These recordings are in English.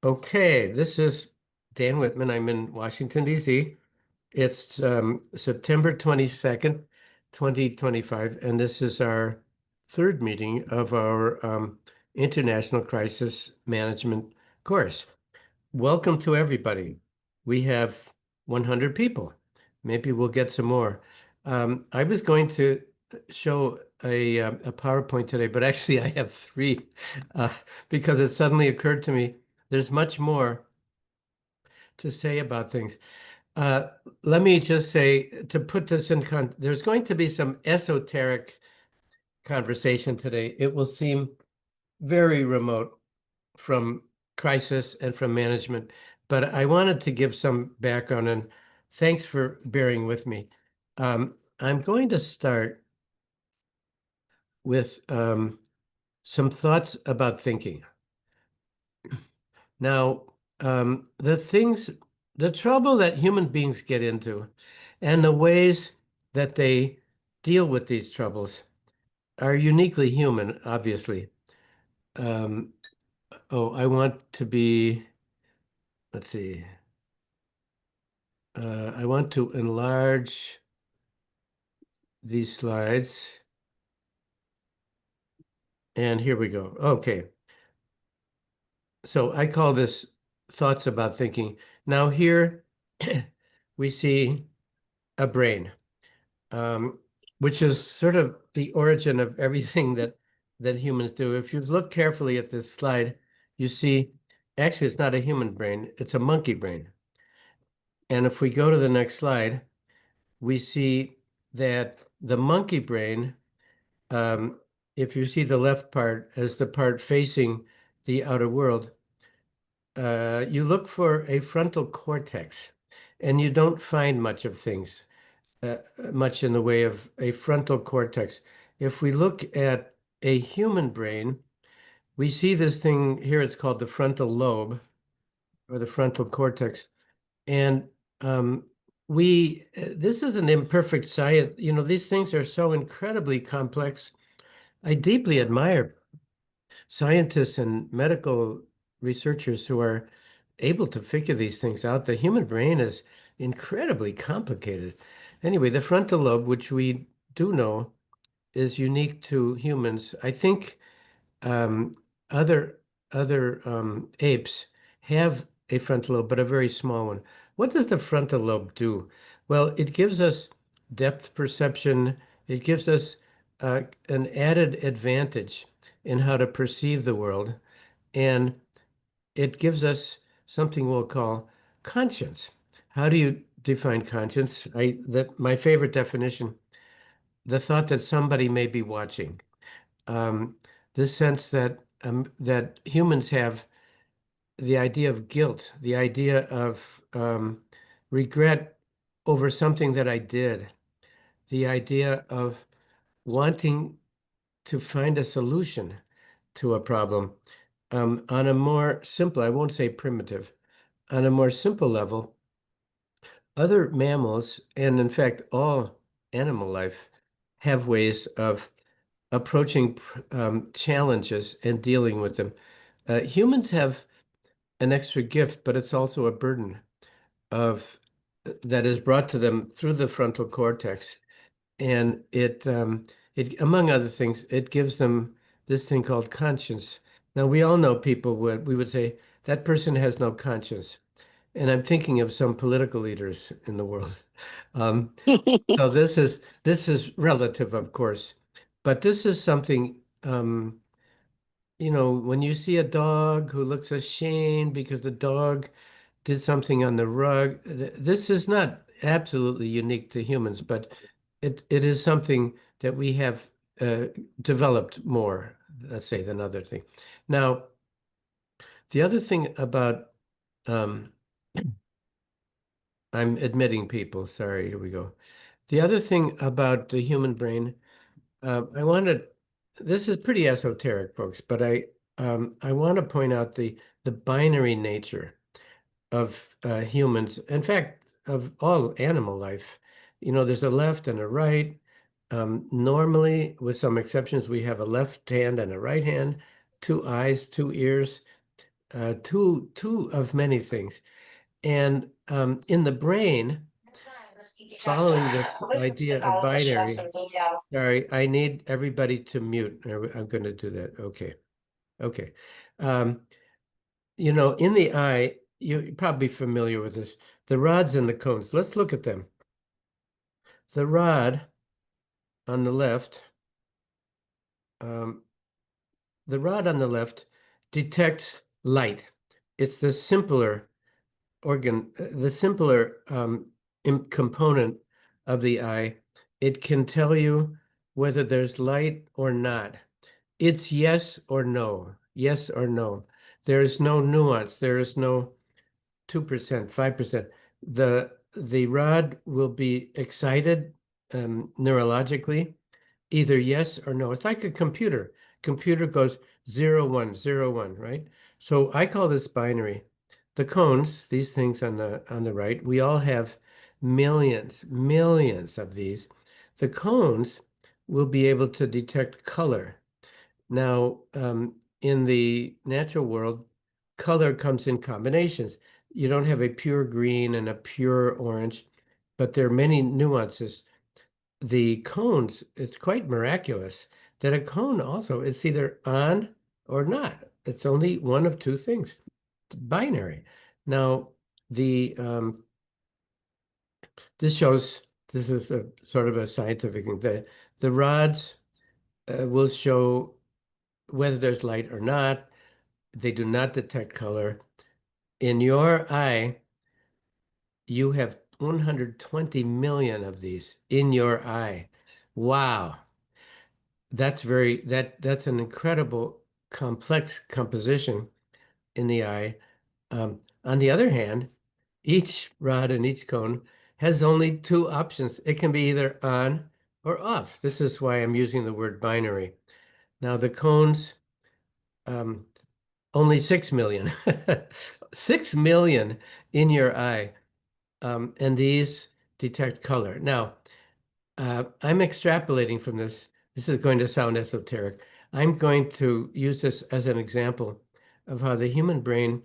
Okay, this is Dan Whitman. I'm in Washington, D.C. It's September 22nd, 2025, and this is our third meeting of our International Crisis Management course. Welcome to everybody. We have 100 people. Maybe we'll get some more. I was going to show a PowerPoint today, but actually I have three because it suddenly occurred to me there's much more to say about things. Uh, Let me just say, to put this in there's going to be some esoteric conversation today. It will seem very remote from crisis and from management, but I wanted to give some background and thanks for bearing with me. I'm going to start with some thoughts about thinking. Now, the trouble that human beings get into and the ways that they deal with these troubles are uniquely human, obviously. Um, I want to be, let's see, I want to enlarge these slides. And here we go. Okay. So I call this thoughts about thinking. Now here we see a brain. um, which is sort of the origin of everything that humans do. If you look carefully at this slide, you see actually it's not a human brain, it's a monkey brain. And if we go to the next slide, we see that the monkey brain, um, if you see the left part as the part facing the outer world, you look for a frontal cortex, and you don't find much of things. Much in the way of a frontal cortex. If we look at a human brain, we see this thing here, it's called the frontal lobe or the frontal cortex. And this is an imperfect science. You know, these things are so incredibly complex. I deeply admire scientists and medical researchers who are able to figure these things out. The human brain is incredibly complicated. Anyway, the frontal lobe, which we do know is unique to humans. I think um, other apes have a frontal lobe, but a very small one. What does the frontal lobe do? Well, it gives us depth perception. It gives us an added advantage in how to perceive the world, and it gives us something we'll call conscience. How do you define conscience? My favorite definition, the thought that somebody may be watching. Um, this sense that humans have the idea of guilt, the idea of regret over something that I did, the idea of wanting to find a solution to a problem on a more simple, I won't say primitive, on a more simple level. Other mammals, and in fact, all animal life, have ways of approaching challenges and dealing with them. Humans have an extra gift, but it's also a burden of that is brought to them through the frontal cortex, and it among other things, it gives them this thing called conscience. Now we all know people would we would say that person has no conscience, and I'm thinking of some political leaders in the world. Um, so this is relative, of course, but this is something. When you see a dog who looks ashamed because the dog did something on the rug, this is not absolutely unique to humans, but it is something that we have uh, developed more, let's say, than other thing. Now, the other thing about um, I'm admitting people, sorry, here we go. The other thing about the human brain, I wanted, this is pretty esoteric, folks, but I want to point out the binary nature of humans. In fact, of all animal life. There's a left and a right. Normally, with some exceptions, we have a left hand and a right hand, two eyes, two ears. two of many things. And in the brain, following this idea of binary, sorry, I need everybody to mute. I'm going to do that. Okay. Okay. Um, in the eye, you're probably familiar with this, the rods and the cones. Let's look at them. The rod on the left, um, the rod on the left detects light. It's the simpler the simpler component of the eye. It can tell you whether there's light or not. It's yes or no, yes or no. There is no nuance. There is no 2%, 5%. The rod will be excited neurologically, either yes or no. It's like a computer. Computer goes 0, 1, 0, 1, right? So I call this binary. The cones, these things on the right, we all have millions, millions of these. The cones will be able to detect color. Now, in the natural world, color comes in combinations. You don't have a pure green and a pure orange, but there are many nuances. The cones, it's quite miraculous that a cone also is either on or not. It's only one of two things. It's binary. Now, the this shows this is a sort of a scientific thing. The rods will show whether there's light or not. They do not detect color. In your eye, you have 120 million of these in your eye. Wow. That's an incredible complex composition in the eye. On the other hand, each rod and each cone has only two options. It can be either on or off. This is why I'm using the word binary. Now the cones, um, only 6 million. 6 million in your eye. And these detect color. Now, I'm extrapolating from this. This is going to sound esoteric. I'm going to use this as an example of how the human brain,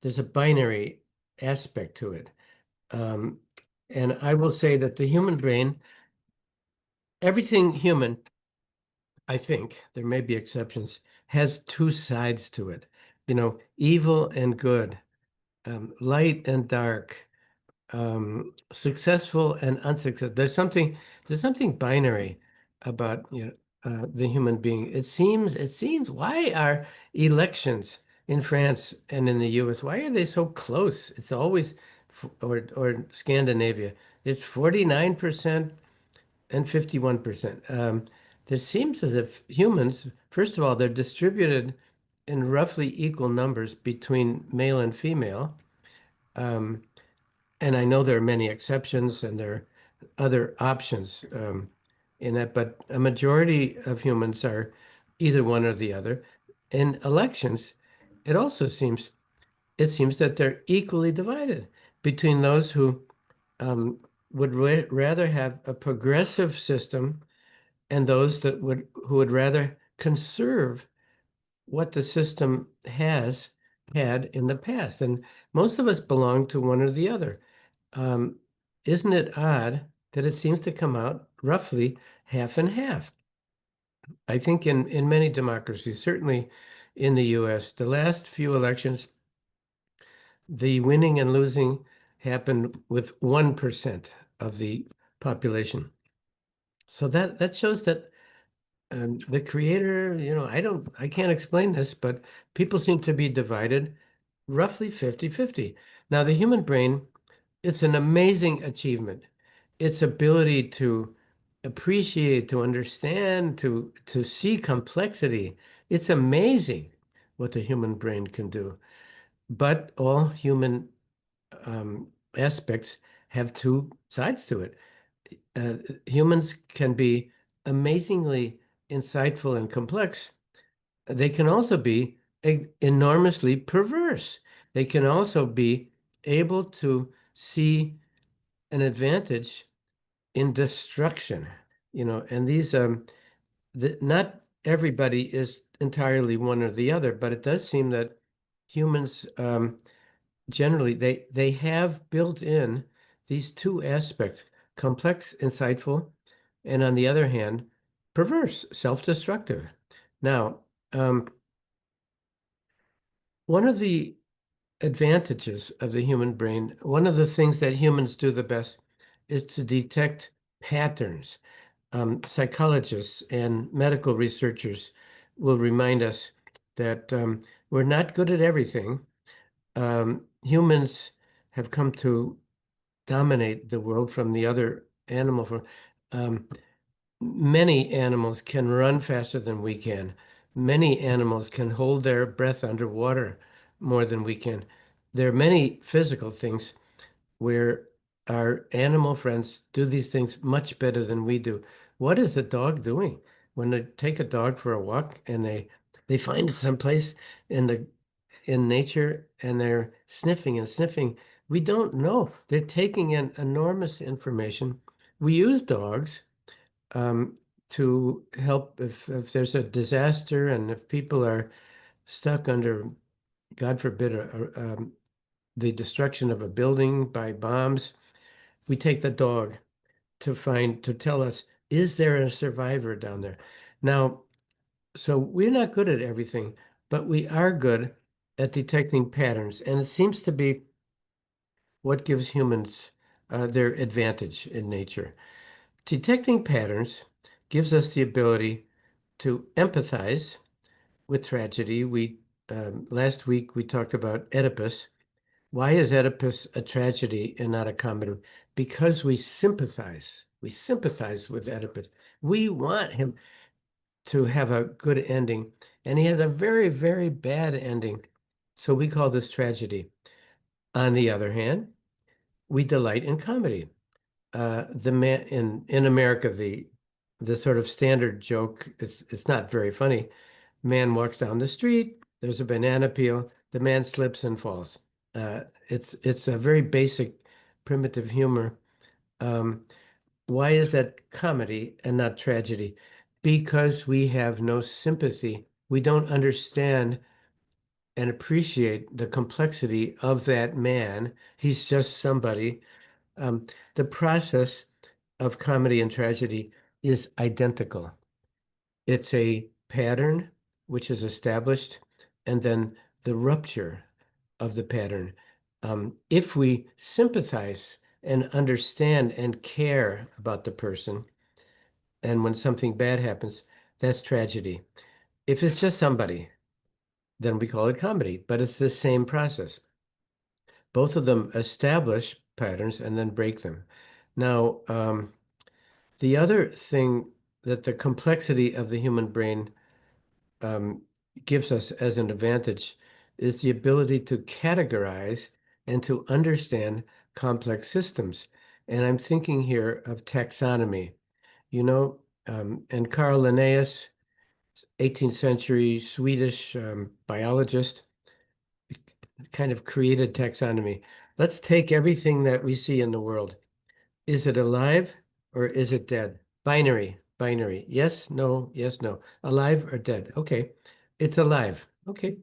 there's a binary aspect to it. Um, and I will say that the human brain, everything human, I think, there may be exceptions, has two sides to it. Evil and good, light and dark, successful and unsuccessful. There's something binary about the human being. It seems why are elections in France and in the US, why are they so close? It's always or Scandinavia. It's 49% and 51%. There seems as if humans, first of all, they're distributed in roughly equal numbers between male and female. Um, and I know there are many exceptions and there are other options in that, but a majority of humans are either one or the other. In elections, it also seems that they're equally divided between those who um, would rather have a progressive system and those who would rather conserve what the system has had in the past. And most of us belong to one or the other. Um, isn't it odd that it seems to come out roughly half and half? I think in many democracies, certainly in the US, the last few elections, the winning and losing happened with 1% of the population. So that shows that the creator, I can't explain this, but people seem to be divided roughly 50-50. Now, the human brain, it's an amazing achievement. Its ability to appreciate, to understand, to see complexity. It's amazing what the human brain can do. But all human aspects have two sides to it. Humans can be amazingly insightful and complex. They can also be enormously perverse. They can also be able to see an advantage in destruction, and these not everybody is entirely one or the other, but it does seem that humans generally they have built in these two aspects, complex, insightful, and on the other hand, perverse, self-destructive. Now, one of the advantages of the human brain, one of the things that humans do the best is to detect patterns. Psychologists and medical researchers will remind us that we're not good at everything. Humans have come to dominate the world from the other animal form. Um, Many animals can run faster than we can. Many animals can hold their breath underwater more than we can. There are many physical things where our animal friends do these things much better than we do. What is a dog doing when they take a dog for a walk and they find some place in the in nature and they're sniffing and sniffing? We don't know. They're taking in enormous information. We use dogs to help if there's a disaster and if people are stuck under, God forbid, the destruction of a building by bombs. We take the dog to tell us, is there a survivor down there? Now, so we're not good at everything, but we are good at detecting patterns. And it seems to be what gives humans their advantage in nature. Detecting patterns gives us the ability to empathize with tragedy. We last week we talked about Oedipus. Why is Oedipus a tragedy and not a comedy? Because we sympathize. We sympathize with Oedipus. We want him to have a good ending, and he has a very, very bad ending. So we call this tragedy. On the other hand, we delight in comedy. The man in America, the sort of standard joke, it's not very funny. Man walks down the street, there's a banana peel, the man slips and falls. It's a very basic, primitive humor. Um, why is that comedy and not tragedy? Because we have no sympathy. We don't understand and appreciate the complexity of that man. He's just somebody. The process of comedy and tragedy is identical. It's a pattern which is established, and then the rupture of the pattern. If we sympathize and understand and care about the person, and when something bad happens, that's tragedy. If it's just somebody, then we call it comedy, but it's the same process. Both of them establish patterns and then break them. Now, the other thing that the complexity of the human brain um, gives us as an advantage is the ability to categorize and to understand complex systems. And I'm thinking here of taxonomy, you know, and Carl Linnaeus, 18th century Swedish biologist, kind of created taxonomy. Let's take everything that we see in the world. Is it alive or is it dead? Binary, binary. Yes, no, yes, no. Alive or dead? Okay. It's alive. Okay.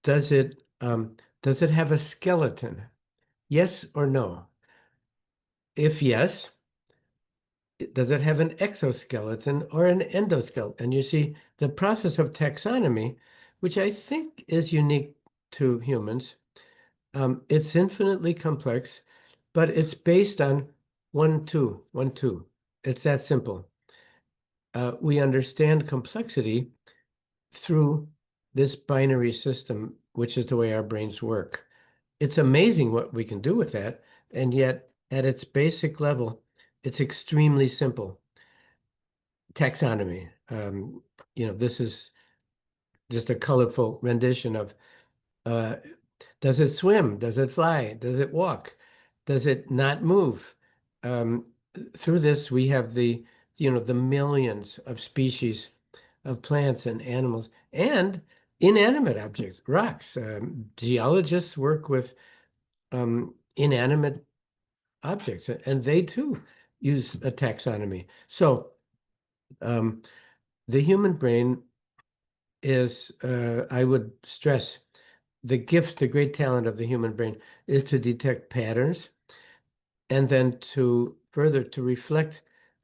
Does it have a skeleton? Yes or no? If yes, does it have an exoskeleton or an endoskeleton? And you see, the process of taxonomy, which I think is unique to humans, it's infinitely complex, but it's based on 1, 2, 1, 2. It's that simple. We understand complexity through this binary system, which is the way our brains work. It's amazing what we can do with that. And yet, at its basic level, it's extremely simple. Taxonomy. This is just a colorful rendition of uh, does it swim? Does it fly? Does it walk? Does it not move? Um, Through this, we have the millions of species of plants and animals and inanimate objects, rocks. Geologists work with inanimate objects, and they too use a taxonomy. So um, the human brain is, I would stress, the gift, the great talent of the human brain is to detect patterns and then to further to reflect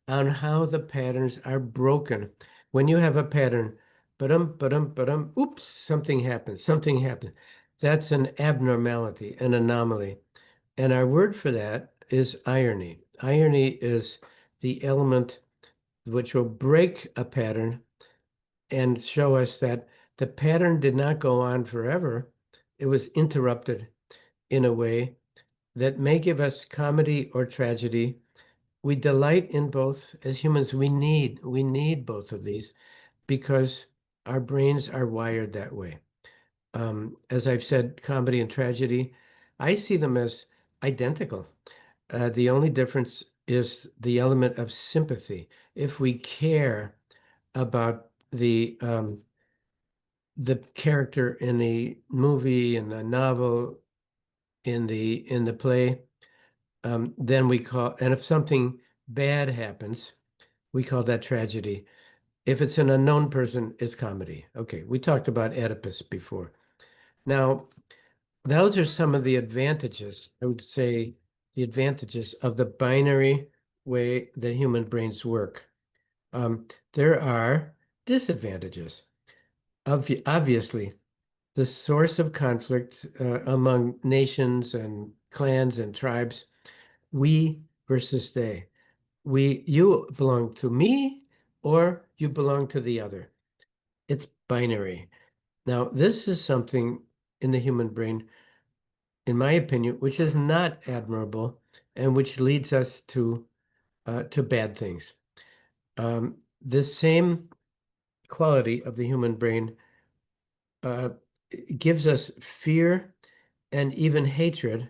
on how the patterns are broken. When you have a pattern, oops, something happens. That's an abnormality, an anomaly. And our word for that is irony. Irony is the element which will break a pattern and show us that the pattern did not go on forever. It was interrupted in a way that may give us comedy or tragedy. We delight in both as humans. We need both of these because our brains are wired that way. As I've said, comedy and tragedy, I see them as identical. The only difference is the element of sympathy. If we care about the character in the movie, in the novel, in the play, then we call, and if something bad happens, we call that tragedy. If it's an unknown person, it's comedy. Okay, we talked about Oedipus before. Now, those are some of the advantages, I would say, the advantages of the binary way that human brains work. There are disadvantages. Obviously, the source of conflict among nations and clans and tribes, we versus they. You belong to me or you belong to the other. It's binary. Now, this is something in the human brain, in my opinion, which is not admirable and which leads us to bad things. This same quality of the human brain uh, gives us fear and even hatred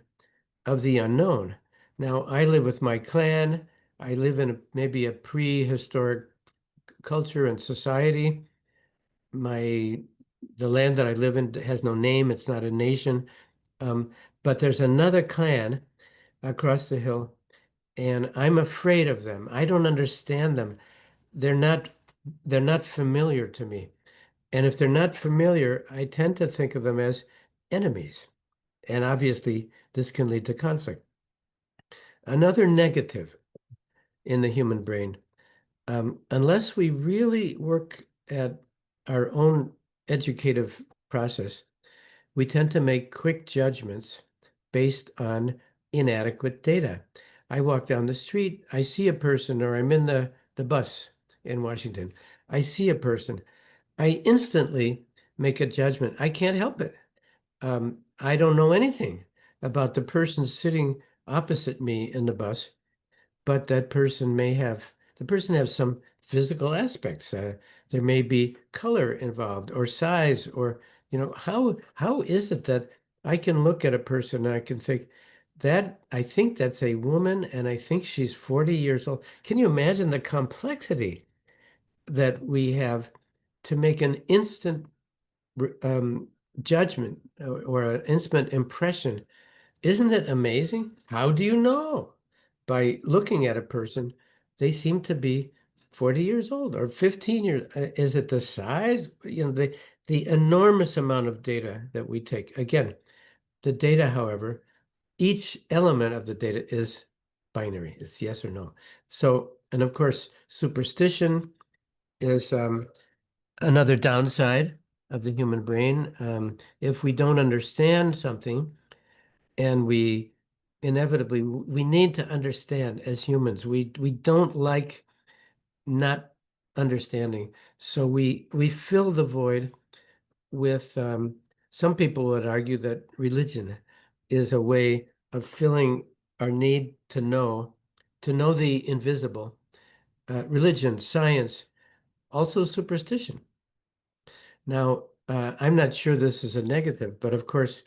of the unknown. Now, I live with my clan. I live in maybe a prehistoric culture and society. The land that I live in has no name. It's not a nation. Um, but there's another clan across the hill, and I'm afraid of them. I don't understand them. They're not they're not familiar to me. And if they're not familiar, I tend to think of them as enemies. And obviously, this can lead to conflict. Another negative in the human brain, unless we really work at our own educative process, we tend to make quick judgments based on inadequate data. I walk down the street, I see a person, or I'm in the bus in Washington. I see a person. I instantly make a judgment. I can't help it. I don't know anything about the person sitting opposite me in the bus, but the person has some physical aspects. There may be color involved or size, or how is it that I can look at a person and I can think that I think that's a woman and I think she's 40 years old. Can you imagine the complexity that we have to make an instant um, judgment or an instant impression? Isn't it amazing? How do you know? By looking at a person, they seem to be 40 years old or 15 years. Is it the size? The enormous amount of data that we take. Again, the data, however, each element of the data is binary. It's yes or no. So, and of course, superstition is another downside of the human brain. If we don't understand something, and we inevitably we need to understand as humans. We don't like not understanding, so we fill the void with. Some people would argue that religion is a way of filling our need to know the invisible. Religion, science, also superstition. Now, I'm not sure this is a negative, but of course,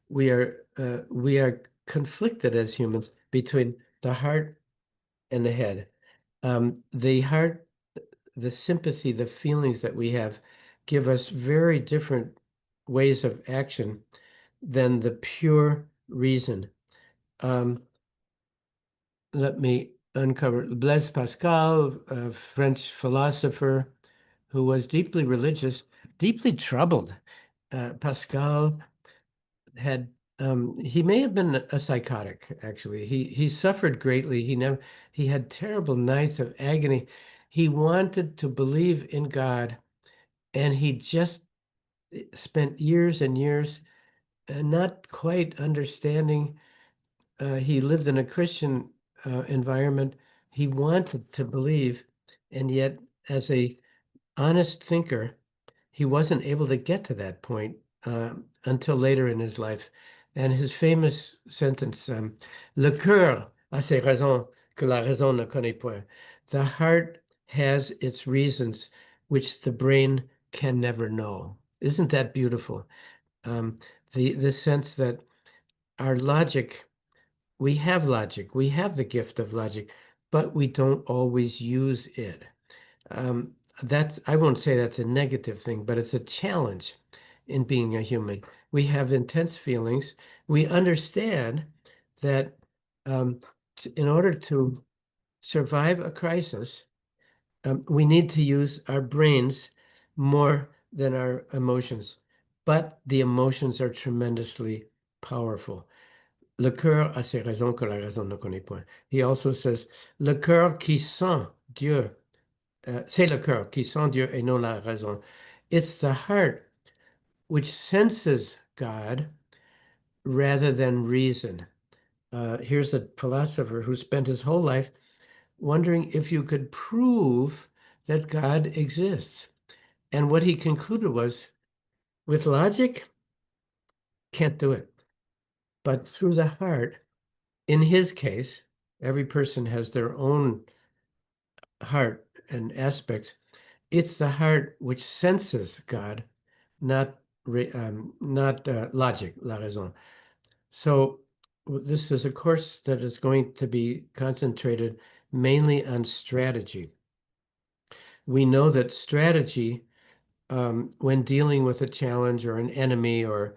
we are conflicted as humans between the heart and the head. The heart, the sympathy, the feelings that we have give us very different ways of action than the pure reason. Um, Let me uncover Blaise Pascal, a French philosopher who was deeply religious, deeply troubled. Pascal had he may have been a psychotic, actually. He suffered greatly. He had terrible nights of agony. He wanted to believe in God, and he just spent years and years not quite understanding. He lived in a Christian environment. He wanted to believe, and yet, as a honest thinker, he wasn't able to get to that point until later in his life. And his famous sentence, Le cœur a ses raisons que la raison ne connaît point. The heart has its reasons which the brain can never know. Isn't that beautiful? Um, the sense that our logic, we have logic, we have the gift of logic, but we don't always use it. Um, I won't say that's a negative thing, but it's a challenge in being a human. We have intense feelings. We understand that um, in order to survive a crisis, we need to use our brains more than our emotions. But the emotions are tremendously powerful. Le cœur a ses raisons que la raison ne connaît point. He also says, le cœur qui sent Dieu, c'est le cœur qui sent Dieu et non la raison. It's the heart which senses God rather than reason. Here's a philosopher who spent his whole life wondering if you could prove that God exists. And what he concluded was, with logic, can't do it. But through the heart, in his case, every person has their own heart and aspects. It's the heart which senses God, not logic, la raison. So this is a course that is going to be concentrated mainly on strategy. We know that strategy, when dealing with a challenge or an enemy or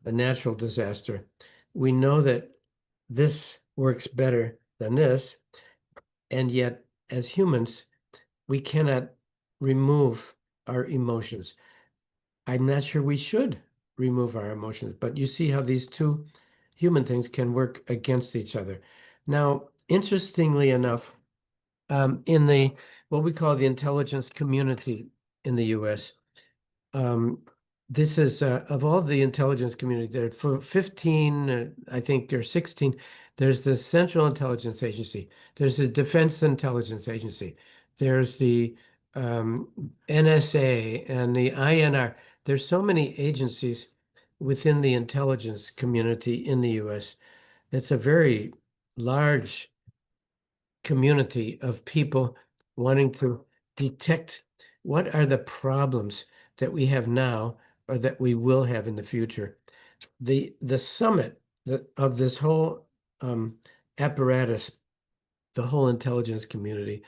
a natural disaster, we know that this works better than this. And yet, as humans, we cannot remove our emotions. I'm not sure we should remove our emotions, but you see how these two human things can work against each other. Now, interestingly enough, in the what we call the intelligence community in the US, um, this is of all the intelligence community, there for 15, I think, or 16, there's the Central Intelligence Agency, there's the Defense Intelligence Agency, there's the NSA and the INR. There's so many agencies within the intelligence community in the US. It's a very large community of people wanting to detect what are the problems that we have now or that we will have in the future. The summit of this whole apparatus, the whole intelligence community,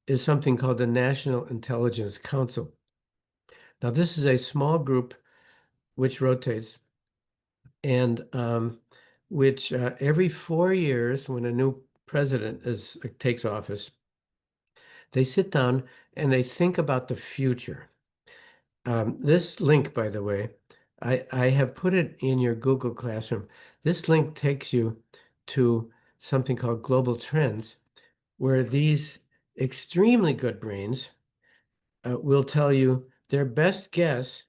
is something called the National Intelligence Council. Now, this is a small group which rotates and which every 4 years, when a new president takes office, they sit down and they think about the future. This link, by the way, I have put it in your Google Classroom. This link takes you to something called Global Trends, where these extremely good brains will tell you their best guess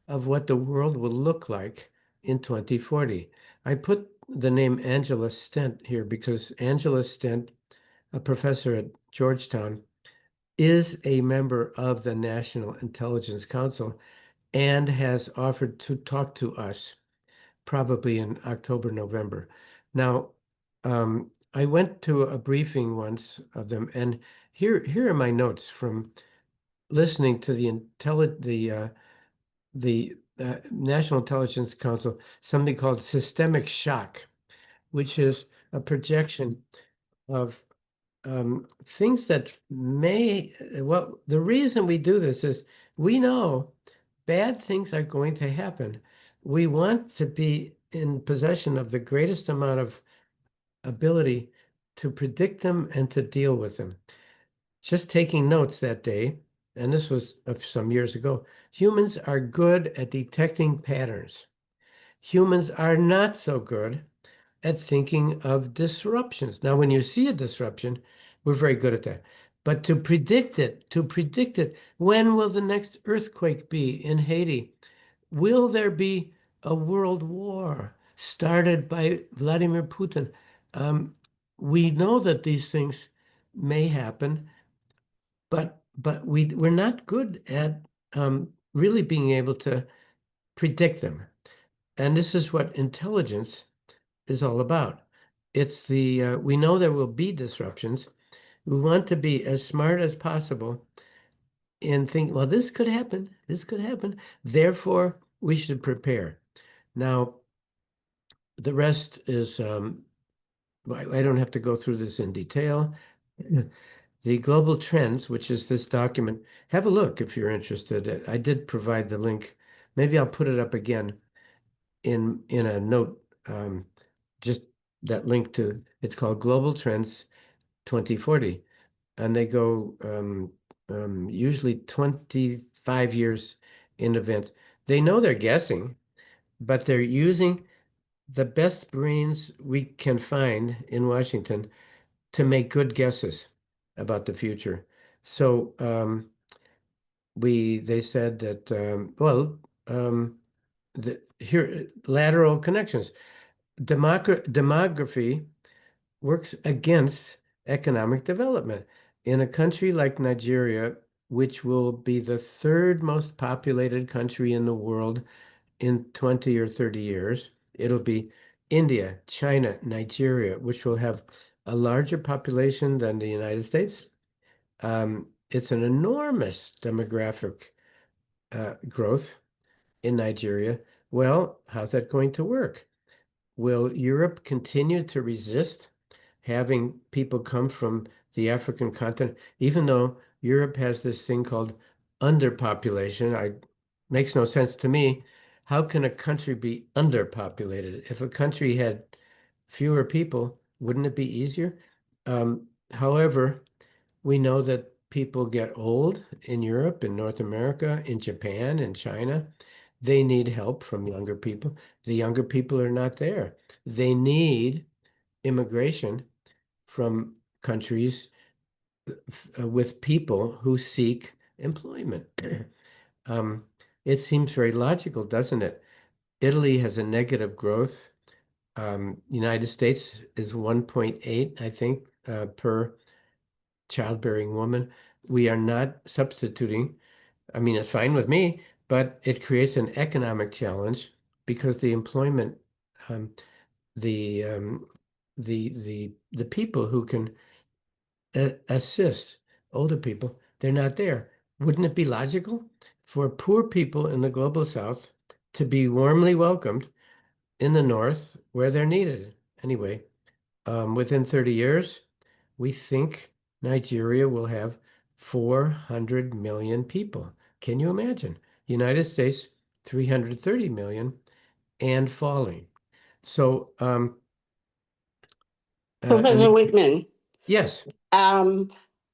of what the world will look like in 2040. I put the name Angela Stent here because Angela Stent, a professor at Georgetown, is a member of the National Intelligence Council and has offered to talk to us probably in October, November. Now, I went to a briefing once of them, and here are my notes from listening to the National Intelligence Council, something called systemic shock, which is a projection of things that well, the reason we do this is we know bad things are going to happen. We want to be in possession of the greatest amount of ability to predict them and to deal with them. Just taking notes that day, and this was some years ago, humans are good at detecting patterns. Humans are not so good at thinking of disruptions. Now, when you see a disruption, we're very good at that. But to predict it, when will the next earthquake be in Haiti? Will there be a world war started by Vladimir Putin? Um, we know that these things may happen, but we're not good at really being able to predict them. And this is what intelligence is all about. It's the we know there will be disruptions. We want to be as smart as possible and think, well, this could happen. This could happen. Therefore, we should prepare. Now, the rest is I don't have to go through this in detail. The global trends, which is this document, have a look if you're interested. I did provide the link. Maybe I'll put it up again in a note. Just that link to it's called Global Trends 2040, and they go usually 25 years in advance. They know they're guessing, but they're using the best brains we can find in Washington to make good guesses about the future. So they said that here lateral connections, demography works against economic development in a country like Nigeria, which will be the third most populated country in the world in 20 or 30 years. It'll be India, China, Nigeria, which will have a larger population than the United States. It's an enormous demographic growth in Nigeria. Well, how's that going to work? Will Europe continue to resist having people come from the African continent, even though Europe has this thing called underpopulation? Makes no sense to me. How can a country be underpopulated? If a country had fewer people, wouldn't it be easier? However, we know that people get old in Europe, in North America, in Japan, in China. They need help from younger people. The younger people are not there. They need immigration from countries with people who seek employment. Um, it seems very logical, doesn't it? Italy has a negative growth. United States is 1.8, I think, per childbearing woman. We are not substituting. I mean, it's fine with me, but it creates an economic challenge because the employment, um, the the people who can assist older people, they're not there. Wouldn't it be logical for poor people in the global south to be warmly welcomed in the north where they're needed? Anyway, within 30 years, we think Nigeria will have 400 million people. Can you imagine? United States, 330 million and falling. So, Professor Whitman, yes, um,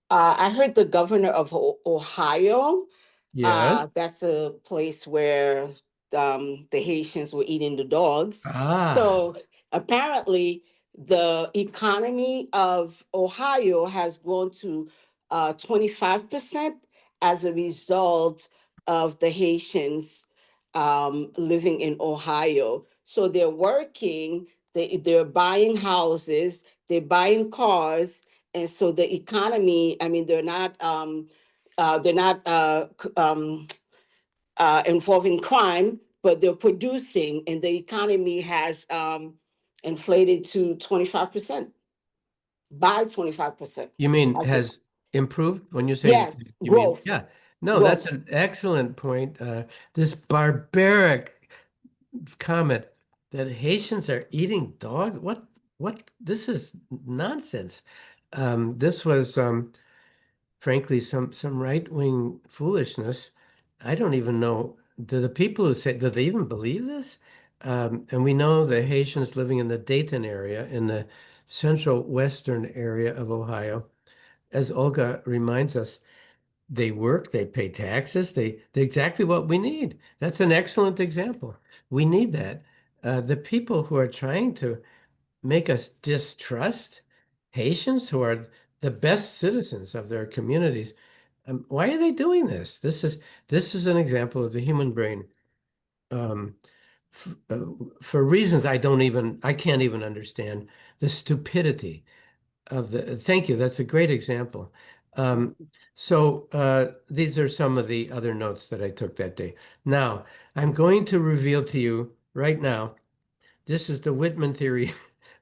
I heard the governor of Ohio. yes. That's a place where the Haitians were eating the dogs. Ah, So apparently, the economy of Ohio has grown to 25% as a result of the Haitians living in Ohio. So they're working, they're buying houses, they're buying cars, and so the economy. I mean, they're not involving crime, but they're producing, and the economy has inflated to 25% by 25%. you mean I said, has improved when you say, yes, you mean, growth, yeah. No, that's growth. an excellent point. This barbaric comment that Haitians are eating dogs. What? This is nonsense. This was, frankly, some right-wing foolishness. I don't even know. Do the people who say, do they even believe this? And we know the Haitians living in the Dayton area, in the central western area of Ohio, as Olga reminds us, they work, they pay taxes, they exactly what we need. That's an excellent example. We need that. the people who are trying to make us distrust Haitians who are the best citizens of their communities. Why are they doing this? This is an example of the human brain. Um, f for reasons I can't even understand the stupidity of the, thank you, that's a great example. Um, so these are some of the other notes that I took that day. Now, I'm going to reveal to you right now, this is the Whitman theory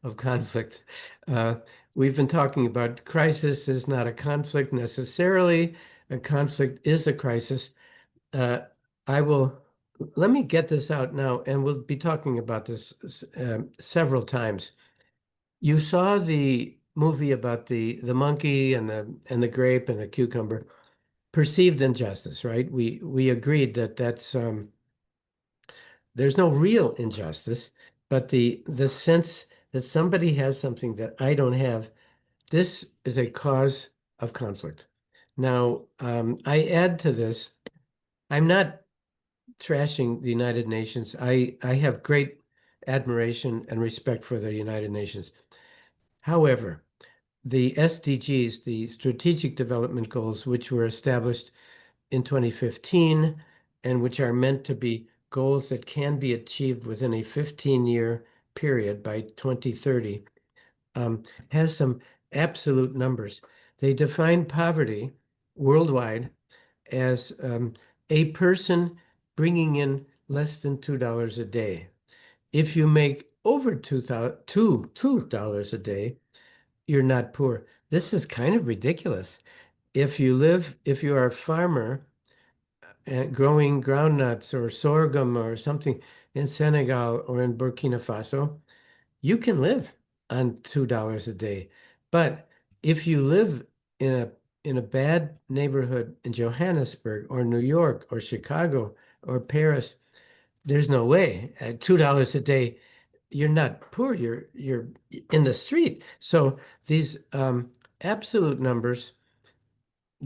of conflict. Uh, we've been talking about crisis is not a conflict necessarily. A conflict is a crisis. Uh, I will, let me get this out now, and we'll be talking about this several times. You saw the movie about the monkey and the grape and the cucumber. Perceived injustice, right? We agreed that there's no real injustice, but the sense that somebody has something that I don't have, this is a cause of conflict. Now, I add to this, I'm not trashing the United Nations. I have great admiration and respect for the United Nations. However, the SDGs, the Strategic Development Goals, which were established in 2015 and which are meant to be goals that can be achieved within a 15-year period by 2030, um, has some absolute numbers. They define poverty worldwide as a person bringing in less than $2 a day. If you make over $2 a day, you're not poor. This is kind of ridiculous. If you are a farmer and growing groundnuts or sorghum or something in Senegal or in Burkina Faso, you can live on $2 a day. But if you live in a bad neighborhood in Johannesburg or New York or Chicago or Paris, there's no way. At $2 a day, you're not poor. You're in the street. So these absolute numbers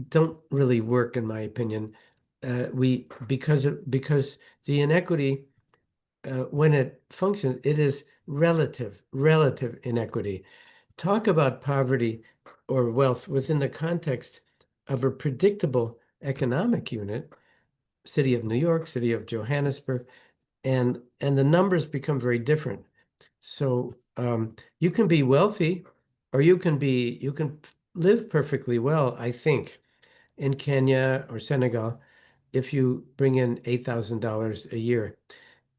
don't really work, in my opinion. Because the inequity, when it functions, it is relative inequity. Talk about poverty or wealth within the context of a predictable economic unit, city of New York, city of Johannesburg, and the numbers become very different. So you can be wealthy, or you can live perfectly well, I think, in Kenya or Senegal if you bring in $8,000 a year.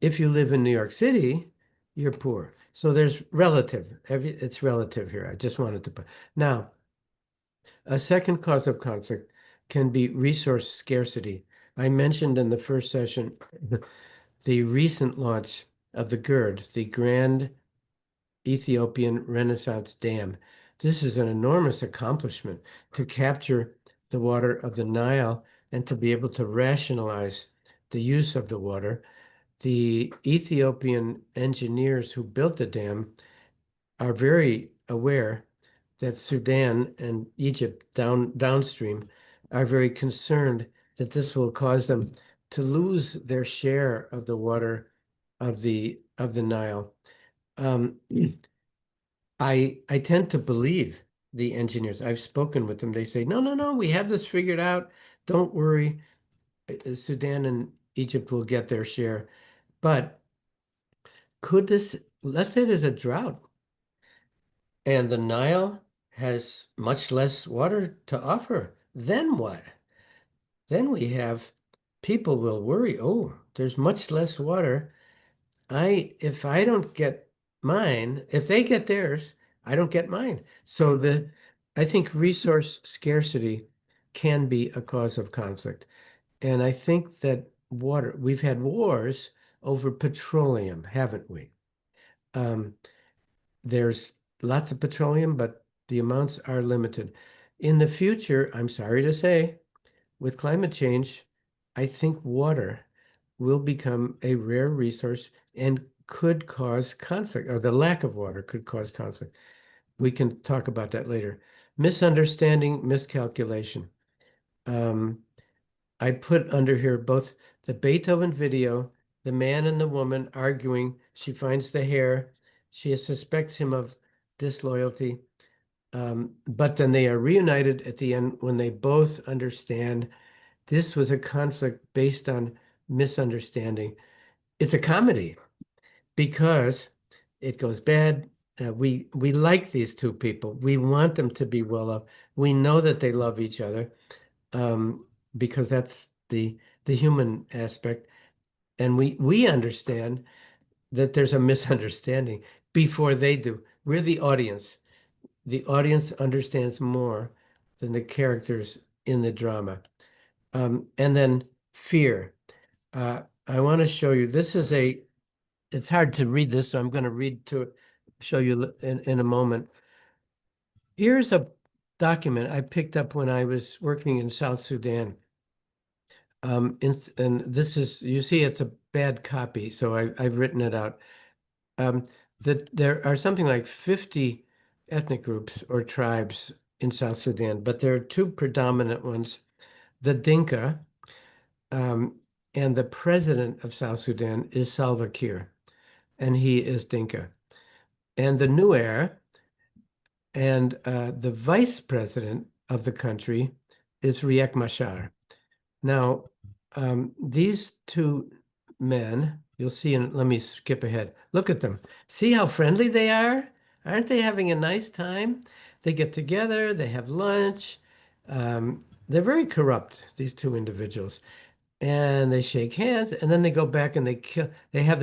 If you live in New York City, you're poor. So there's relative. It's relative here. I just wanted to put. Now, a second cause of conflict can be resource scarcity. I mentioned in the first session the recent launch of the GERD, the Grand Ethiopian Renaissance Dam. This is an enormous accomplishment to capture the water of the Nile and to be able to rationalize the use of the water. The Ethiopian engineers who built the dam are very aware that Sudan and Egypt downstream are very concerned that this will cause them to lose their share of the water of the Nile. Um, I tend to believe the engineers. I've spoken with them. They say, no, no, no, we have this figured out. Don't worry. Sudan and Egypt will get their share. But let's say there's a drought and the Nile has much less water to offer. Then what? Then we have people will worry, oh, there's much less water. If I don't get mine, if they get theirs, I don't get mine. So I think resource scarcity can be a cause of conflict. And I think that we've had wars over petroleum, haven't we? Um, there's lots of petroleum, but the amounts are limited. In the future, I'm sorry to say, with climate change, I think water will become a rare resource and could cause conflict, or the lack of water could cause conflict. We can talk about that later. Misunderstanding, miscalculation. Um, I put under here both the Beethoven video, the man and the woman arguing. She finds the hair. She suspects him of disloyalty. But then they are reunited at the end when they both understand this was a conflict based on misunderstanding. It's a comedy because it goes bad. We like these two people. We want them to be well off. We know that they love each other um, because that's the human aspect, and we understand that there's a misunderstanding before they do. We're the audience. The audience understands more than the characters in the drama. And then fear. I want to show you. This is a. It's hard to read this, so I'm going to read to show you in a moment. Here's a document I picked up when I was working in South Sudan. And this is, you see, it's a bad copy, so I've written it out. Um, that there are something like 50 ethnic groups or tribes in South Sudan, but there are two predominant ones, the Dinka, um, and the president of South Sudan is Salva Kiir, and he is Dinka. And the Nuer and the vice president of the country is Riek Machar. Now, these two men, you'll see, and let me skip ahead. Look at them. See how friendly they are? Aren't they having a nice time? They get together, they have lunch. They're very corrupt, these two individuals. And they shake hands, and then they go back and they kill, they have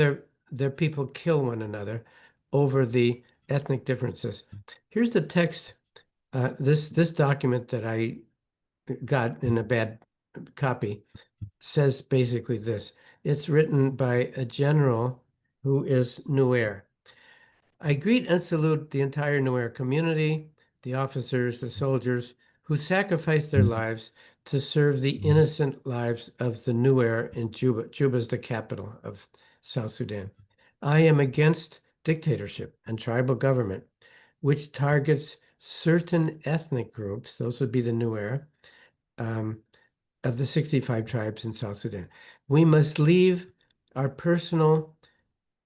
their people kill one another over the ethnic differences. Here's the text, this document that I got in a bad copy says basically this. It's written by a general who is Nuer. I greet and salute the entire Nuer community, the officers, the soldiers who sacrificed their lives to serve the innocent lives of the Nuer in Juba. Juba is the capital of South Sudan. I am against dictatorship and tribal government, which targets certain ethnic groups, those would be the Nuer, um, of the 65 tribes in South Sudan. We must leave our personal,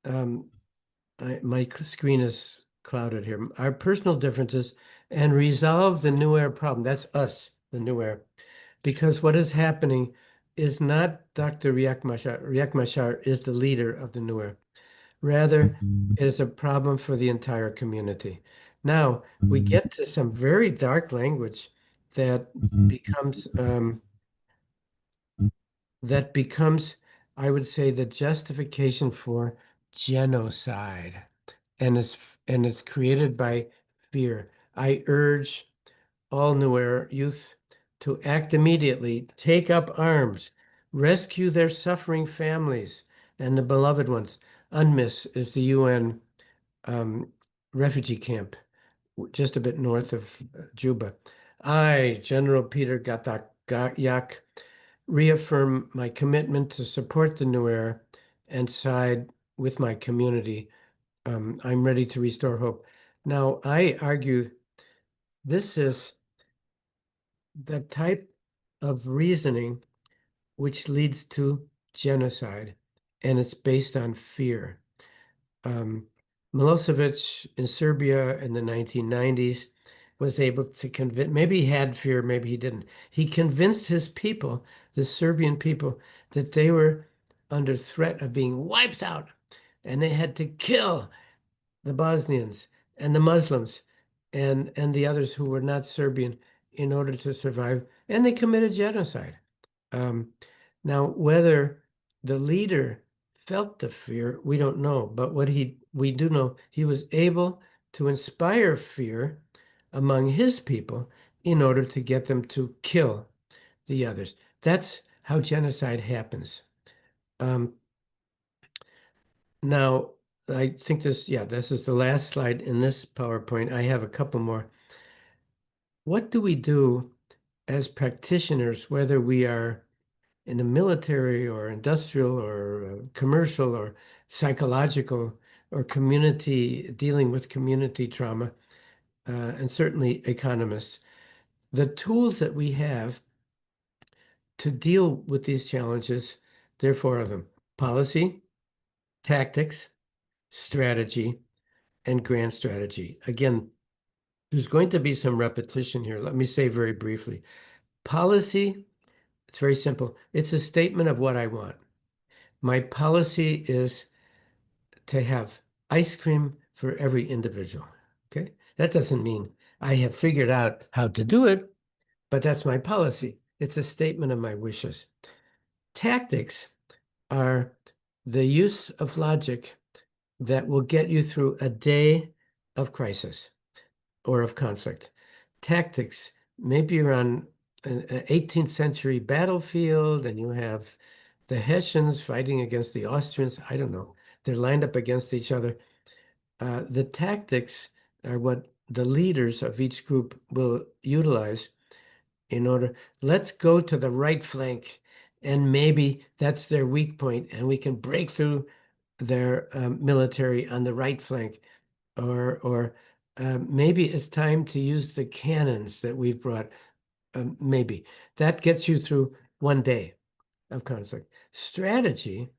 my screen is clouded here, our personal differences and resolve the Nuer problem. That's us, the Nuer. Because what is happening is not Dr. Riek Machar. Riek Machar is the leader of the Nuer. Rather, it is a problem for the entire community. Now, we get to some very dark language that becomes I would say, the justification for genocide. And it's created by fear. I urge all Nuer youth to act immediately, take up arms, rescue their suffering families and the beloved ones. UNMISS is the UN refugee camp just a bit north of Juba. I, General Peter Gatak, reaffirm my commitment to support the Nuer and side with my community. I'm ready to restore hope. Now, I argue this is the type of reasoning which leads to genocide, and it's based on fear. Milosevic in Serbia in the 1990s was able to convince, maybe he had fear, maybe he didn't. He convinced his people, the Serbian people, that they were under threat of being wiped out and they had to kill the Bosnians and the Muslims and the others who were not Serbian in order to survive. And they committed genocide. Um, Now, whether the leader felt the fear, we don't know. But we do know, he was able to inspire fear among his people in order to get them to kill the others. That's how genocide happens. Um, Now, I think this is the last slide in this PowerPoint. I have a couple more. What do we do as practitioners, whether we are in the military or industrial or commercial or psychological or community, dealing with community trauma, and certainly economists? The tools that we have to deal with these challenges, there are four of them: policy, tactics, strategy, and grand strategy. Again, there's going to be some repetition here. Let me say very briefly. Policy, it's very simple. It's a statement of what I want. My policy is to have ice cream for every individual. Okay. That doesn't mean I have figured out how to do it, but that's my policy. It's a statement of my wishes. Tactics are the use of logic that will get you through a day of crisis or of conflict. Tactics, maybe you're on an 18th century battlefield and you have the Hessians fighting against the Austrians. I don't know. They're lined up against each other. The tactics are what the leaders of each group will utilize in order, let's go to the right flank, and maybe that's their weak point, and we can break through their military on the right flank, or maybe it's time to use the cannons that we've brought. Maybe that gets you through one day of conflict. Strategy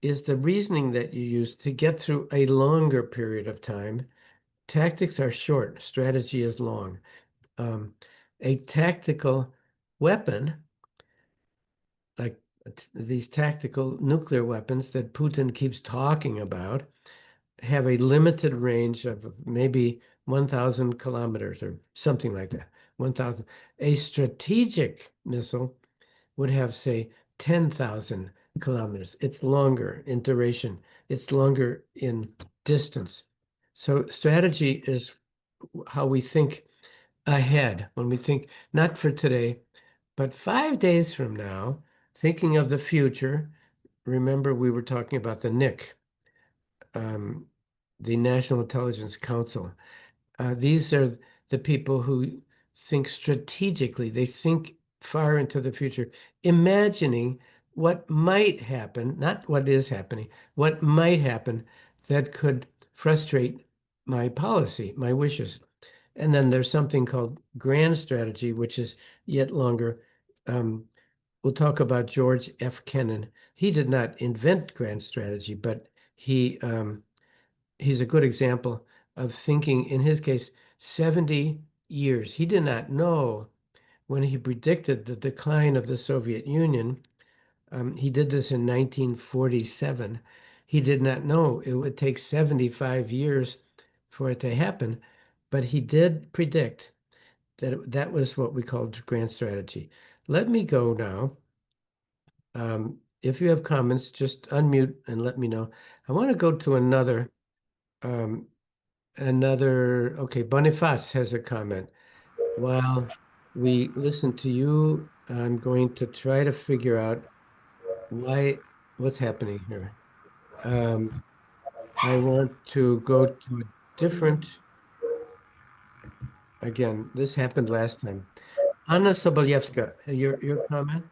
is the reasoning that you use to get through a longer period of time. Tactics are short, strategy is long. Um, a tactical weapon, like these tactical nuclear weapons that Putin keeps talking about, have a limited range of maybe 1,000 kilometers or something like that. 1,000. A strategic missile would have, say, 10,000 kilometers. It's longer in duration. It's longer in distance. So strategy is how we think ahead, when we think not for today, but 5 days from now, thinking of the future. Remember, we were talking about the NIC, um, the National Intelligence Council. These are the people who think strategically. They think far into the future, imagining what might happen, not what is happening, what might happen that could frustrate my policy, my wishes. And then there's something called grand strategy, which is yet longer. We'll talk about George F. Kennan. He did not invent grand strategy, but he's a good example of thinking, in his case, 70 years. He did not know when he predicted the decline of the Soviet Union. He did this in 1947. He did not know it would take 75 years for it to happen, but he did predict that that was what we called grand strategy. Let me go now. If you have comments, just unmute and let me know. I want to go to um, okay, Boniface has a comment. While we listen to you, I'm going to try to figure out what's happening here. I want to go to a different, again, this happened last time. Anna Sobolyevska, your comment?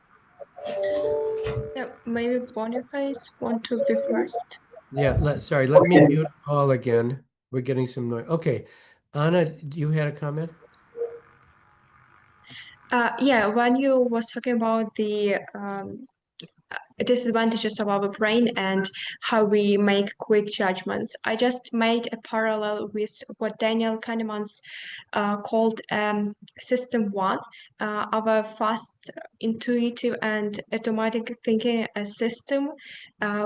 Yeah, maybe Boniface want to be first. Yeah, sorry, let me mute all again. We're getting some noise. Okay, Anna, you had a comment? Yeah, when you was talking about the disadvantages of our brain and how we make quick judgments, I just made a parallel with what Daniel Kahneman's called System One, our fast, intuitive, and automatic thinking system,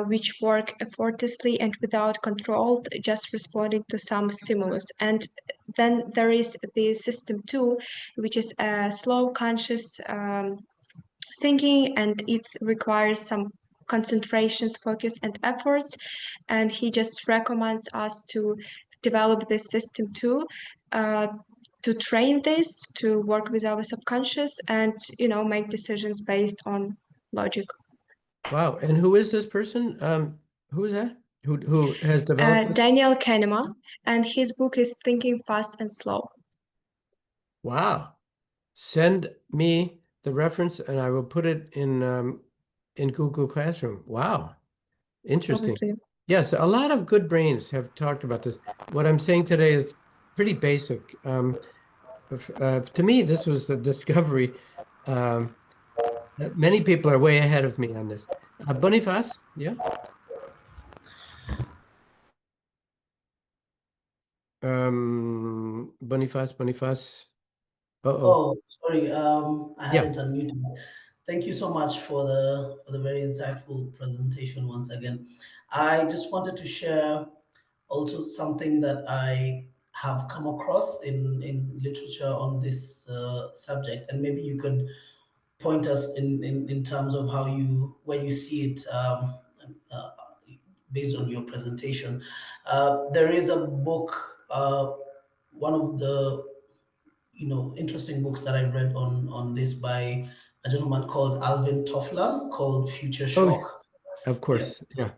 which work effortlessly and without control, just responding to some stimulus. And then there is the System Two, which is a slow, conscious thinking, and it requires some concentrations, focus, and efforts. And he just recommends us to develop this system too, uh, to train this, to work with our subconscious, and make decisions based on logic. Wow, and who is this person? Who is that? Who has developed this? Daniel Kahneman, and his book is Thinking Fast and Slow. Wow. Send me the reference and I will put it in Google Classroom. Wow. Interesting. Obviously. Yes, a lot of good brains have talked about this. What I'm saying today is pretty basic. To me, this was a discovery. Um, Many people are way ahead of me on this. Boniface, yeah? Boniface. Uh-oh. Oh, sorry. I Yeah. hadn't unmuted. Thank you so much for the very insightful presentation once again. I just wanted to share also something that I have come across in literature on this subject, and maybe you could point us in terms of how you where you see it uh, based on your presentation. There is a book, one of the interesting books that I read on this by a gentleman called Alvin Toffler called Future Oh, Shock. of Yeah, course. Yeah.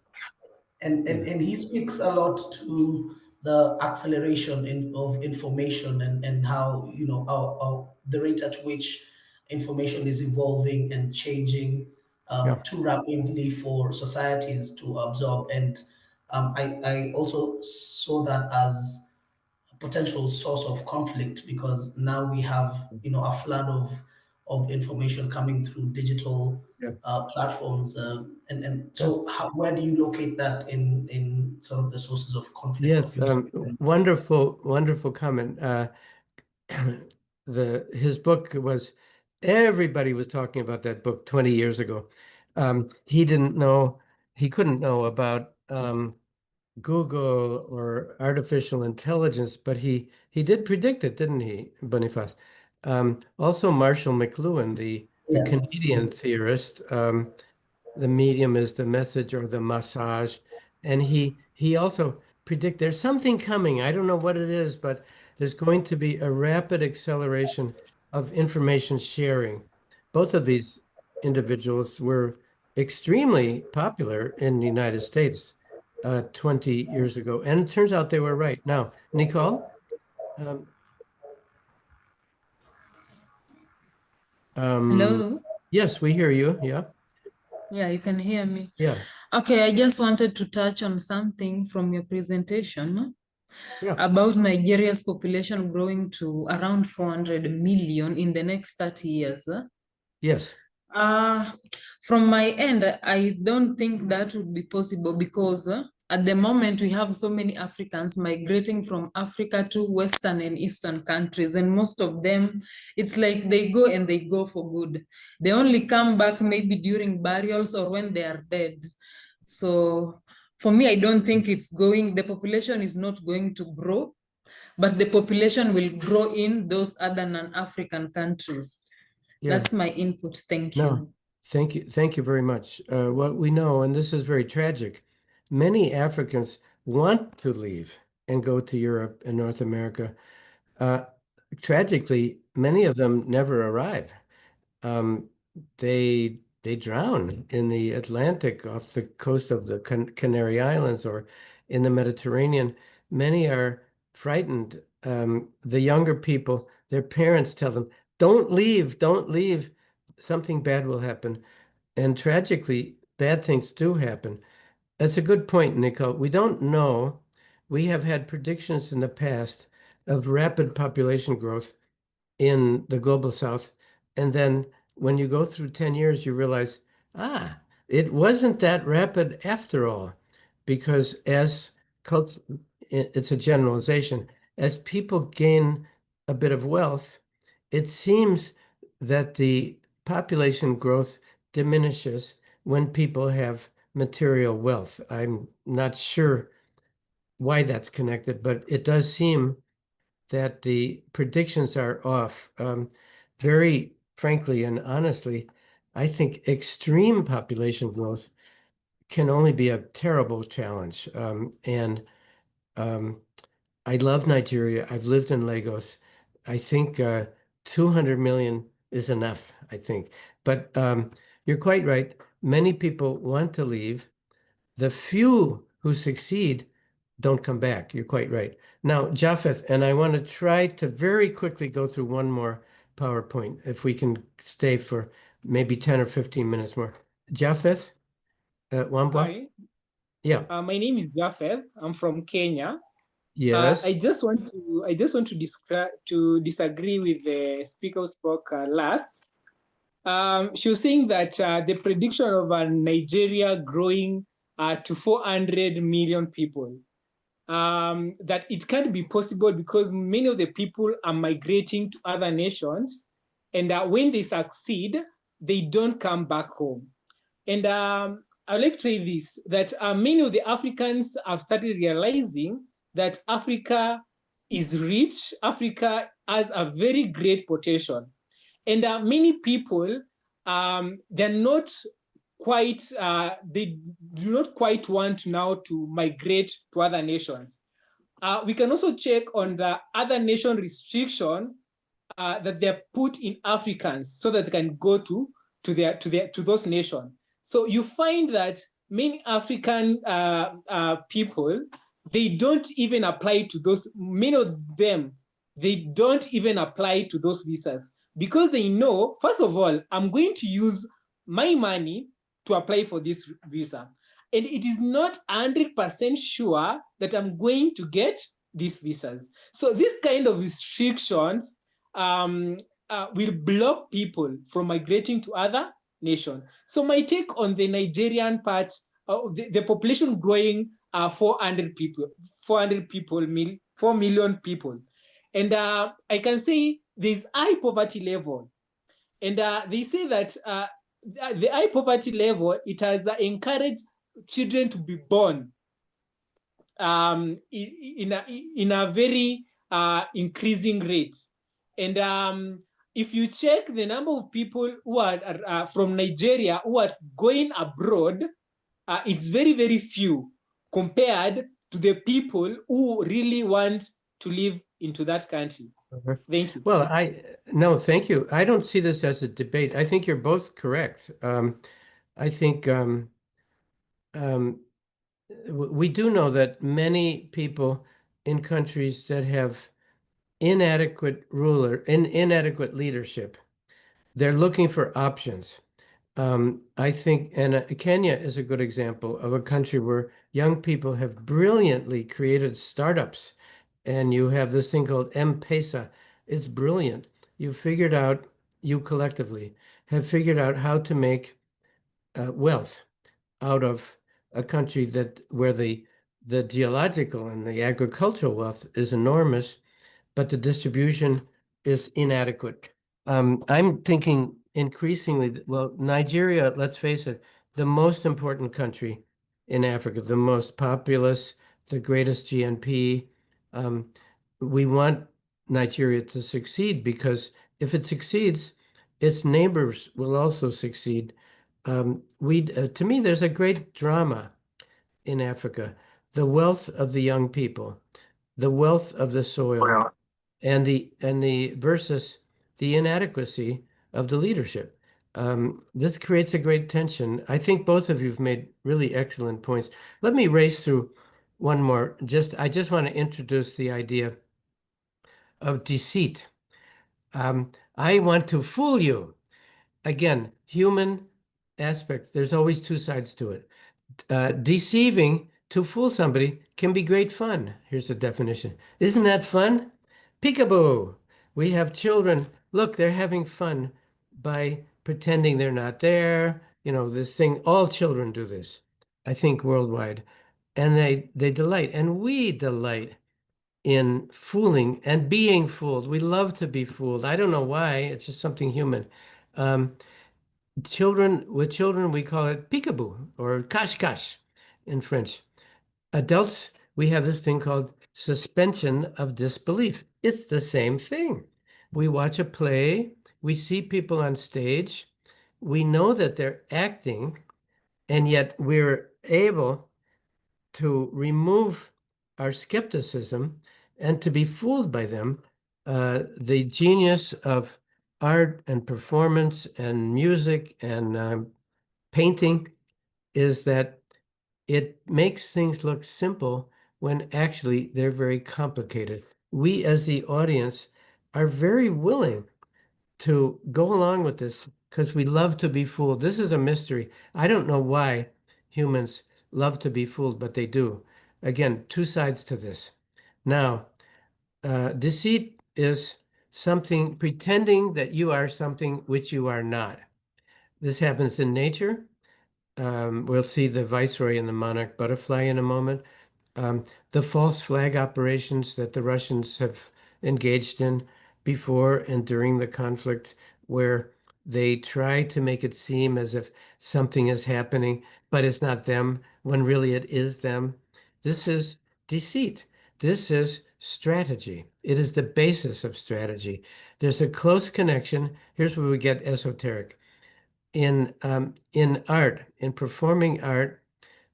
and Yeah. and he speaks a lot to the acceleration of information and how the rate at which information is evolving and changing Yeah. too rapidly for societies to absorb. And I also saw that as potential source of conflict because now we have a flood of information coming through digital Yeah. platforms, and Yeah. so where do you locate that in sort of the sources of conflict Yes. obviously? Wonderful, wonderful comment. His book was, everybody was talking about that book 20 years ago. He didn't know, he couldn't know about Google or artificial intelligence, but he did predict it, didn't he, Boniface? Also, Marshall McLuhan, the Yeah. Canadian theorist, the medium is the message or the massage, and he also predict there's something coming. I don't know what it is, but there's going to be a rapid acceleration of information sharing. Both of these individuals were extremely popular in the United States 20 years ago. And it turns out they were right. Now, Nicole, um, um, Hello? yes, we hear you. Yeah, Yeah, you can hear me. yeah, Okay, I just wanted to touch on something from your presentation yeah, about Nigeria's population growing to around 400 million in the next 30 years. yes, Uh, from my end, I don't think that would be possible because at the moment we have so many Africans migrating from Africa to Western and Eastern countries, and most of them, it's like they go and they go for good. They only come back maybe during burials or when they are dead. So for me, I don't think the population is not going to grow, but the population will grow in those other non-African countries. yeah. That's my input. Thank No, you. thank you very much. What we know, and this is very tragic, many Africans want to leave and go to Europe and North America. Uh, Tragically, many of them never arrive. Um, they drown in the Atlantic off the coast of the Canary Islands or in the Mediterranean. Many are frightened. The younger people, their parents tell them, "Don't leave, don't leave. Something bad will happen." And tragically, bad things do happen. That's a good point, Nico. We don't know. We have had predictions in the past of rapid population growth in the global south. And then when you go through 10 years, you realize, it wasn't that rapid after all. Because as cult, it's a generalization, as people gain a bit of wealth, it seems that the population growth diminishes when people have material wealth. I'm not sure why that's connected, but it does seem that the predictions are off. Very frankly and honestly, I think extreme population growth can only be a terrible challenge. And I love Nigeria. I've lived in Lagos. I think 200 million is enough, I think. But you're quite right. Many people want to leave. The few who succeed don't come back. You're quite right. Now, Japheth, and I want to try to very quickly go through one more PowerPoint, if we can stay for maybe 10 or 15 minutes more. Japheth, Wambua? Hi, Yeah. my name is Jafeth. I'm from Kenya. Yes. I just want to describe to disagree with the speaker who spoke last. She was saying that the prediction of Nigeria growing to 400 million people. that it can't be possible because many of the people are migrating to other nations, and when they succeed, they don't come back home. And I'd like to say this, that many of the Africans have started realizing that Africa is rich, Africa has a very great potential. And many people, they're not quite, they do not quite want now to migrate to other nations. We can also check on the other nation restriction that they're put in Africans so that they can go to those nations. So you find that many African people, they don't even apply to those, many of them, they don't even apply to those visas because they know, first of all, I'm going to use my money to apply for this visa. And it is not 100% sure that I'm going to get these visas. So this kind of restrictions will block people from migrating to other nations. So my take on the Nigerian part, the population growing 400 people, 4 million people. And I can say there's high poverty level. And they say that the high poverty level, it has encouraged children to be born in a very increasing rate. And if you check the number of people who are from Nigeria who are going abroad, it's very, very few compared to the people who really want to live into that country. Thank you. Well, no, thank you. I don't see this as a debate. I think you're both correct. I think we do know that many people in countries that have inadequate leadership, they're looking for options. I think, and Kenya is a good example of a country where young people have brilliantly created startups, and you have this thing called M-Pesa. It's brilliant. You collectively have figured out how to make wealth out of a country where the geological and the agricultural wealth is enormous, but the distribution is inadequate. I'm thinking increasingly, well, Nigeria, let's face it, the most important country in Africa, the most populous, the greatest GNP. We want Nigeria to succeed because if it succeeds, its neighbors will also succeed. To me, there's a great drama in Africa, the wealth of the young people, the wealth of the soil, and the versus the inadequacy of the leadership. This creates a great tension. I think both of you've made really excellent points. Let me race through one more. I just want to introduce the idea of deceit. I want to fool you. Again, human aspect. There's always two sides to it. Deceiving to fool somebody can be great fun. Here's the definition. Isn't that fun? Peekaboo. We have children. Look, they're having fun by pretending they're not there. You know, this thing, all children do this, I think, worldwide. And they delight. And we delight in fooling and being fooled. We love to be fooled. I don't know why. It's just something human. With children, we call it peekaboo or cache-cache in French. Adults, we have this thing called suspension of disbelief. It's the same thing. We watch a play, we see people on stage, we know that they're acting, and yet we're able to remove our skepticism and to be fooled by them. The genius of art and performance and music and painting is that it makes things look simple when actually they're very complicated. We as the audience are very willing to go along with this because we love to be fooled. This is a mystery. I don't know why humans love to be fooled, but they do. Again, two sides to this. Now, deceit is something pretending that you are something which you are not. This happens in nature. We'll see the viceroy and the monarch butterfly in a moment. the false flag operations that the Russians have engaged in before and during the conflict, where they try to make it seem as if something is happening, but it's not them, when really it is them. This is deceit. This is strategy. It is the basis of strategy. There's a close connection. Here's where we get esoteric. In art, in performing art,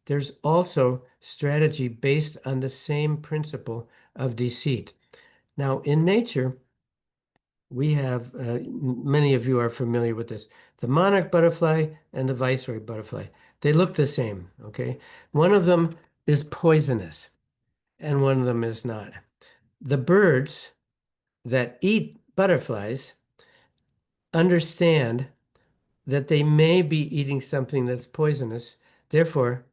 there's also strategy based on the same principle of deceit. Now, in nature, we have, many of you are familiar with this, the monarch butterfly and the viceroy butterfly. They look the same, okay? One of them is poisonous and one of them is not. The birds that eat butterflies understand that they may be eating something that's poisonous. Therefore,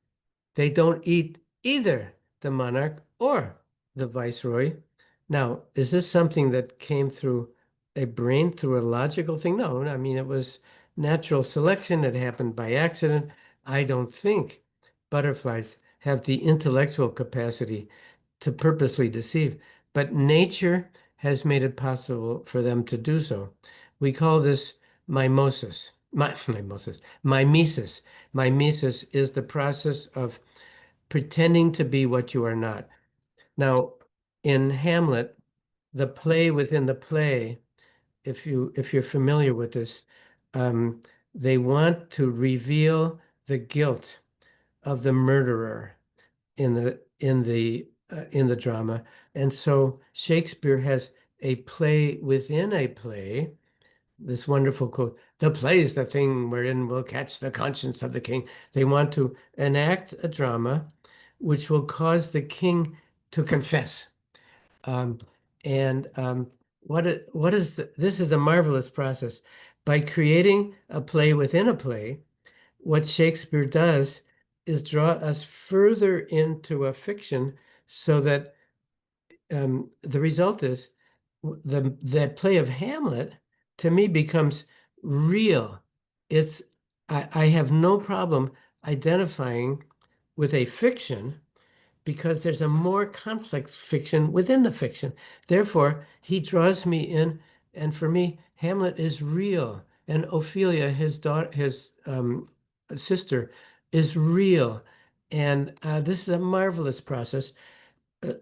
they don't eat either the monarch or the viceroy. Now, is this something that came through a brain, through a logical thing? No, I mean, it was natural selection. It happened by accident. I don't think butterflies have the intellectual capacity to purposely deceive, but nature has made it possible for them to do so. We call this mimesis. Mimesis. Mimesis is the process of pretending to be what you are not. Now, in Hamlet, the play within the play, if you're familiar with this, they want to reveal the guilt of the murderer in the drama, and so Shakespeare has a play within a play. This wonderful quote, "The play is the thing wherein we'll catch the conscience of the king." They want to enact a drama which will cause the king to confess. Um, and what is this is a marvelous process. By creating a play within a play, what Shakespeare does is draw us further into a fiction so that the result is the play of Hamlet to me becomes real. It's I have no problem identifying with a fiction because there's a more complex fiction within the fiction. Therefore, he draws me in, and for me, Hamlet is real, and Ophelia, his daughter, his sister, is real, and this is a marvelous process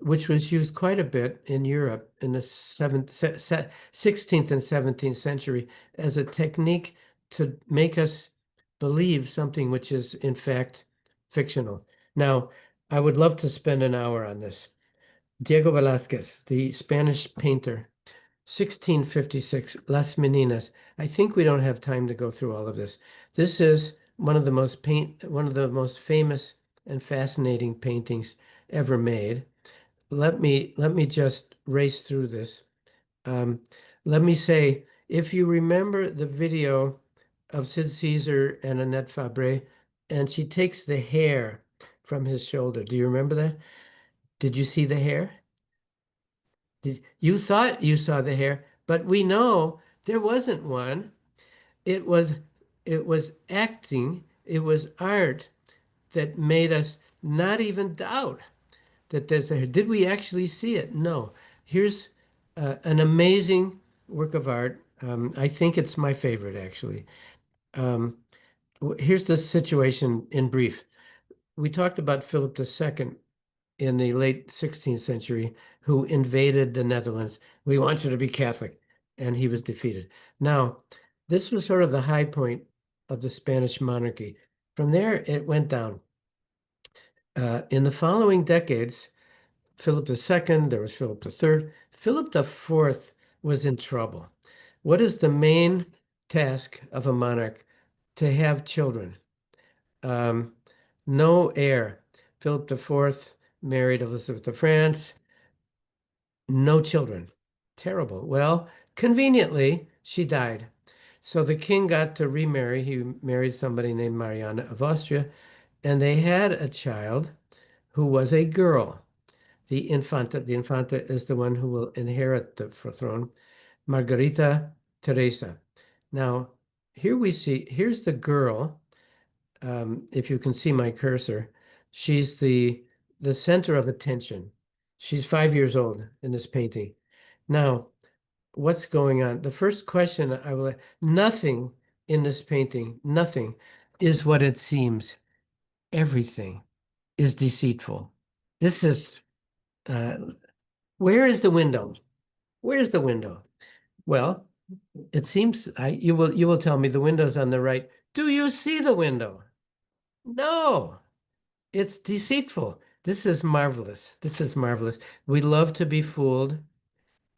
which was used quite a bit in Europe in the 16th and 17th century as a technique to make us believe something which is in fact fictional. Now, I would love to spend an hour on this. Diego Velázquez, the Spanish painter, 1656, Las Meninas. I think we don't have time to go through all of this. This is one of the most famous and fascinating paintings ever made. Let me just race through this. Let me say, if you remember the video of Sid Caesar and Annette Fabre, and she takes the hair from his shoulder. Do you remember that? Did you see the hair? You thought you saw the hair, but we know there wasn't one. It was acting, it was art that made us not even doubt that there's a hair. Did we actually see it? No. Here's an amazing work of art. I think it's my favorite, actually. Here's the situation in brief. We talked about Philip II in the late 16th century, who invaded the Netherlands. We want you to be Catholic, and he was defeated. Now, this was sort of the high point of the Spanish monarchy. From there, it went down. In the following decades, Philip II, there was Philip III. Philip IV was in trouble. What is the main task of a monarch? To have children. No heir. Philip IV married Elizabeth of France. No children. Terrible. Well, conveniently, she died. So the king got to remarry. He married somebody named Mariana of Austria, and they had a child who was a girl. The Infanta is the one who will inherit the throne, Margarita Teresa. Now, here's the girl. If you can see my cursor, she's the the center of attention. She's 5 years old in this painting. Now, what's going on? The first question I will, nothing in this painting, nothing is what it seems. Everything is deceitful. This is, where is the window? Where's the window? Well, it seems you will tell me the window's on the right. Do you see the window? No, it's deceitful. This is marvelous. This is marvelous. We love to be fooled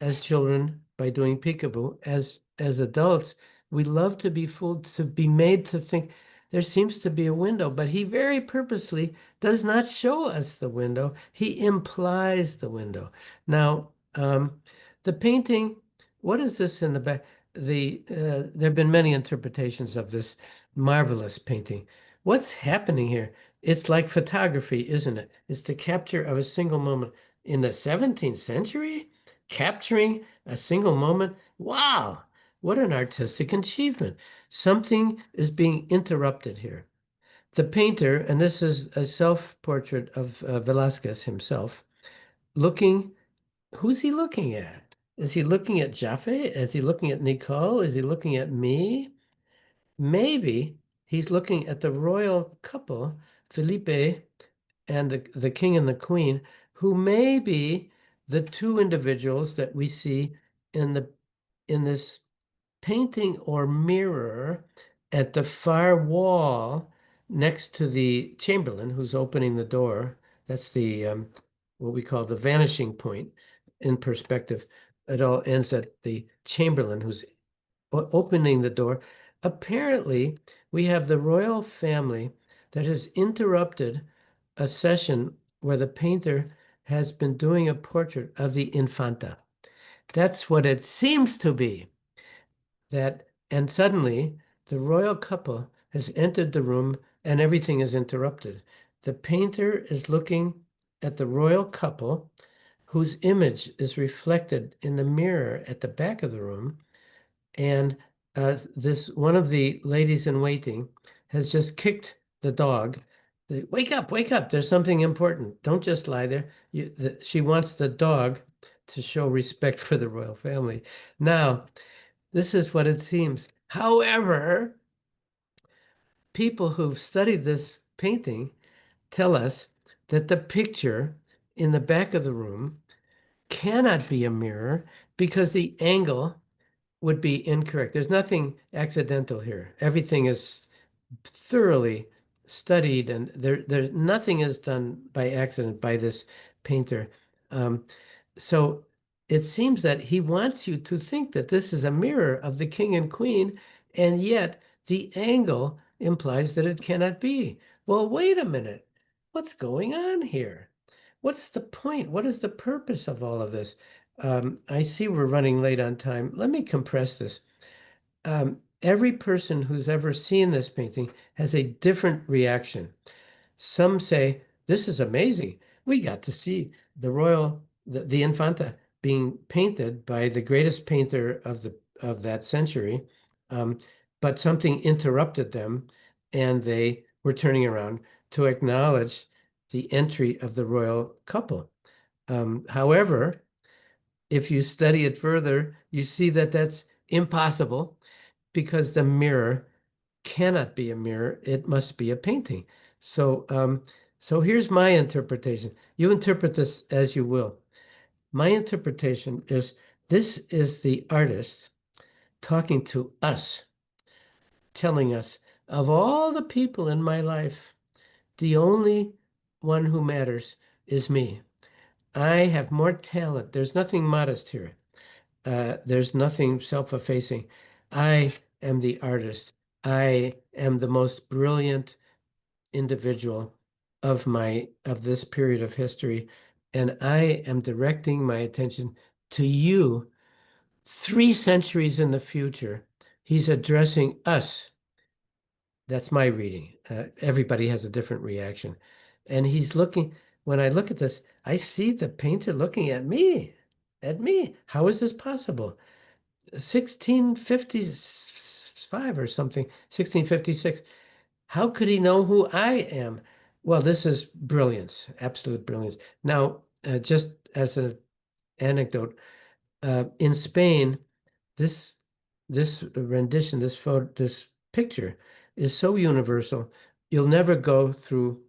as children by doing peekaboo. As adults, we love to be fooled, to be made to think there seems to be a window, but he very purposely does not show us the window. He implies the window. Now, the painting, what is this in the back? There have been many interpretations of this marvelous painting. What's happening here? It's like photography, isn't it? It's the capture of a single moment. In the 17th century, capturing a single moment. Wow, what an artistic achievement. Something is being interrupted here. The painter, and this is a self-portrait of Velázquez himself, looking, who's he looking at? Is he looking at Jaffe? Is he looking at Nicole? Is he looking at me? Maybe he's looking at the royal couple, Felipe and the king and the queen, who may be the two individuals that we see in this painting or mirror at the far wall next to the Chamberlain who's opening the door. That's the what we call the vanishing point in perspective. It all ends at the Chamberlain who's opening the door. Apparently, we have the royal family that has interrupted a session where the painter has been doing a portrait of the Infanta. That's what it seems to be. And suddenly the royal couple has entered the room and everything is interrupted. The painter is looking at the royal couple whose image is reflected in the mirror at the back of the room. And this one of the ladies in waiting has just kicked the dog. Wake up, wake up. There's something important. Don't just lie there. She wants the dog to show respect for the royal family. Now, this is what it seems. However, people who've studied this painting tell us that the picture in the back of the room cannot be a mirror because the angle would be incorrect. There's nothing accidental here. Everything is thoroughly studied, and there's nothing is done by accident by this painter. So it seems that he wants you to think that this is a mirror of the king and queen, and yet the angle implies that it cannot be. Well, wait a minute. What's going on here? What's the point? What is the purpose of all of this? I see we're running late on time. Let me compress this. Every person who's ever seen this painting has a different reaction. Some say, this is amazing. We got to see the Infanta being painted by the greatest painter of that century. But something interrupted them and they were turning around to acknowledge the entry of the royal couple. However, if you study it further, you see that that's impossible because the mirror cannot be a mirror. It must be a painting. So, so here's my interpretation. You interpret this as you will. My interpretation is this is the artist talking to us, telling us, of all the people in my life, the only one who matters is me. I have more talent. There's nothing modest here. There's nothing self-effacing. I am the artist. I am the most brilliant individual of this period of history, and I am directing my attention to you 3 centuries in the future. He's addressing us. That's my reading. Everybody has a different reaction. And he's looking, when I look at this, I see the painter looking at me, How is this possible? 1655 or something, 1656. How could he know who I am? Well, this is brilliance, absolute brilliance. Now, just as an anecdote, in Spain, this rendition, this picture is so universal. You'll never go through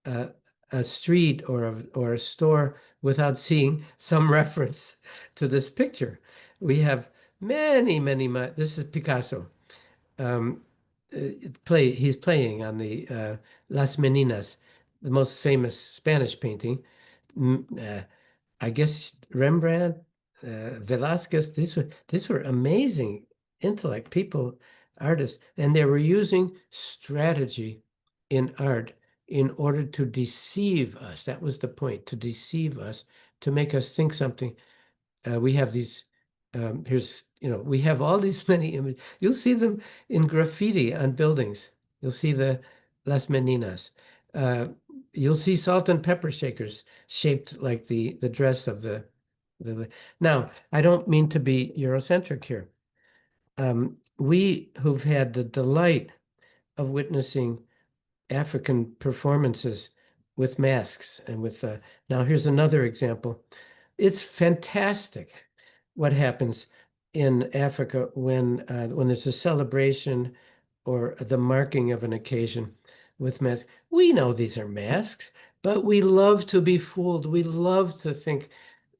a street or a store without seeing some reference to this picture. We have many, this is Picasso. He's playing on the Las Meninas, the most famous Spanish painting. I guess Rembrandt, Velázquez, these were amazing intellect people, artists, and they were using strategy in art in order to deceive us. That was the point, to deceive us, to make us think something. We have these, we have all these many images. You'll see them in graffiti on buildings. You'll see the Las Meninas. You'll see salt and pepper shakers shaped like the dress of the. Now, I don't mean to be Eurocentric here. We who've had the delight of witnessing African performances with masks and with now here's another example. It's fantastic what happens in Africa when there's a celebration or the marking of an occasion with masks. We know these are masks, but we love to be fooled. We love to think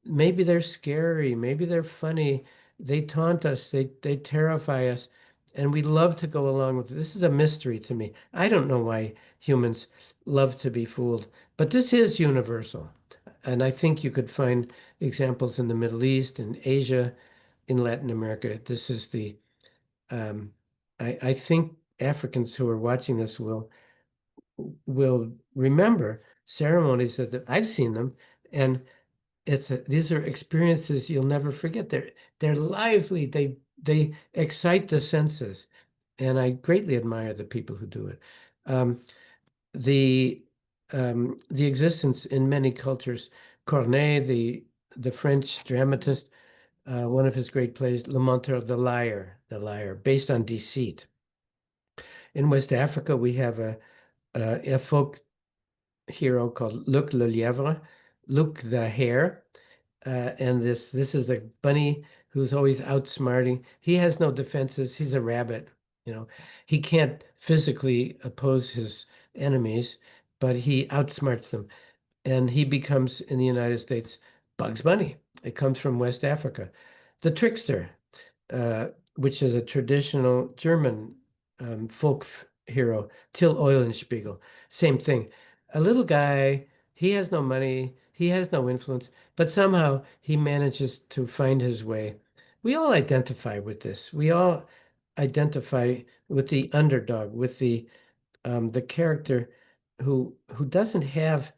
maybe they're scary, maybe they're funny. They taunt us, they terrify us, and we love to go along with it. This is a mystery to me. I don't know why humans love to be fooled, but this is universal. And I think you could find examples in the Middle East, in Asia, in Latin America. This is I think Africans who are watching this will remember ceremonies that I've seen them, and these are experiences you'll never forget. They're lively. They excite the senses, and I greatly admire the people who do it. The existence in many cultures. Corneille, the French dramatist, one of his great plays, Le Menteur, the Liar, based on Deceit. In West Africa, we have a folk hero called Luc le Lièvre, Luc the Hare. And this is a bunny who's always outsmarting. He has no defenses. He's a rabbit. He can't physically oppose his enemies, but he outsmarts them. And he becomes, in the United States, Bugs Bunny. It comes from West Africa. The Trickster, which is a traditional German folk hero, Till Eulenspiegel. Same thing. A little guy, he has no money, he has no influence, but somehow he manages to find his way. We all identify with this. We all identify with the underdog, with the character who doesn't have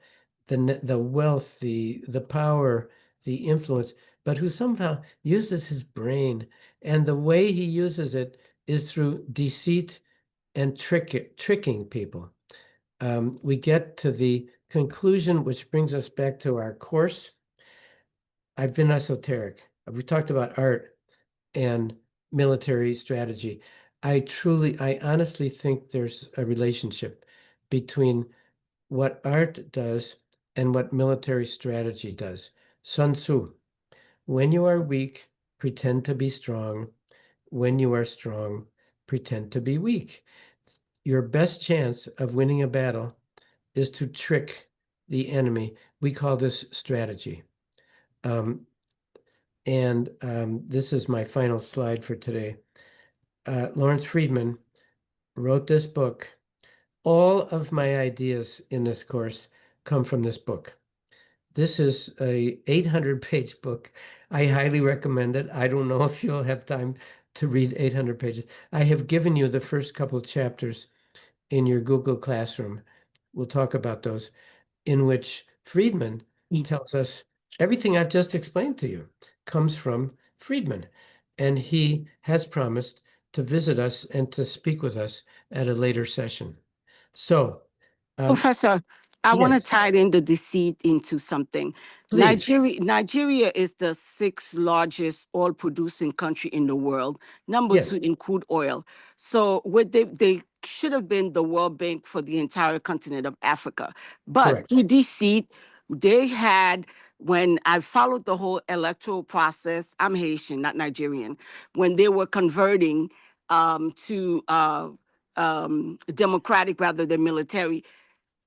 the wealth, the power, the influence, but who somehow uses his brain. And the way he uses it is through deceit and tricking people. We get to the conclusion, which brings us back to our course. I've been esoteric. We talked about art and military strategy. I honestly think there's a relationship between what art does and what military strategy does. Sun Tzu, when you are weak, pretend to be strong. When you are strong, pretend to be weak. Your best chance of winning a battle is to trick the enemy. We call this strategy. This is my final slide for today. Lawrence Friedman wrote this book. All of my ideas in this course come from this book. This is a 800-page book. I highly recommend it. I don't know if you'll have time to read 800 pages. I have given you the first couple chapters in your Google Classroom. We'll talk about those, in which Friedman tells us everything I've just explained to you comes from Friedman. And he has promised to visit us and to speak with us at a later session. So, Professor, I want to Yes, tie in the deceit into something. please. Nigeria is the sixth largest oil producing country in the world, number Yes, two in crude oil. So what they should have been the World Bank for the entire continent of Africa. But correct. through deceit, they had, when I followed the whole electoral process, I'm Haitian, not Nigerian, when they were converting to democratic rather than military,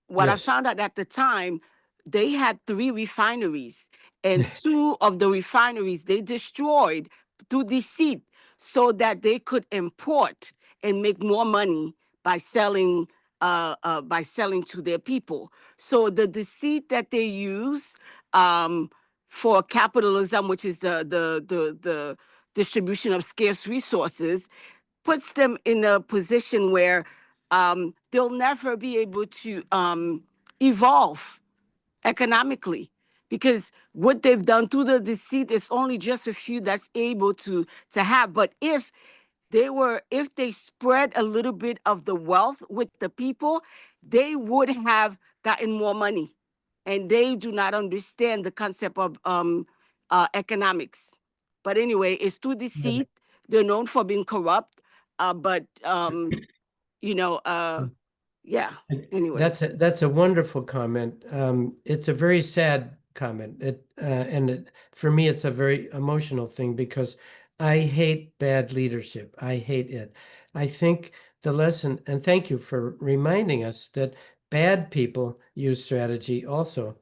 what I Yes, found out at the time, they had three refineries, and two of the refineries they destroyed through deceit so that they could import and make more money by selling to their people. So the deceit that they use for capitalism, which is the distribution of scarce resources, puts them in a position where they'll never be able to evolve economically, because what they've done through the deceit is only just a few that's able to have. But if they spread a little bit of the wealth with the people, they would have gotten more money. And they do not understand the concept of economics. But anyway, it's through deceit. They're known for being corrupt, but you know, yeah. Anyway, That's a wonderful comment. It's a very sad comment. For me, it's a very emotional thing because I hate bad leadership. I hate it. I think the lesson, and thank you for reminding us that bad people use strategy also.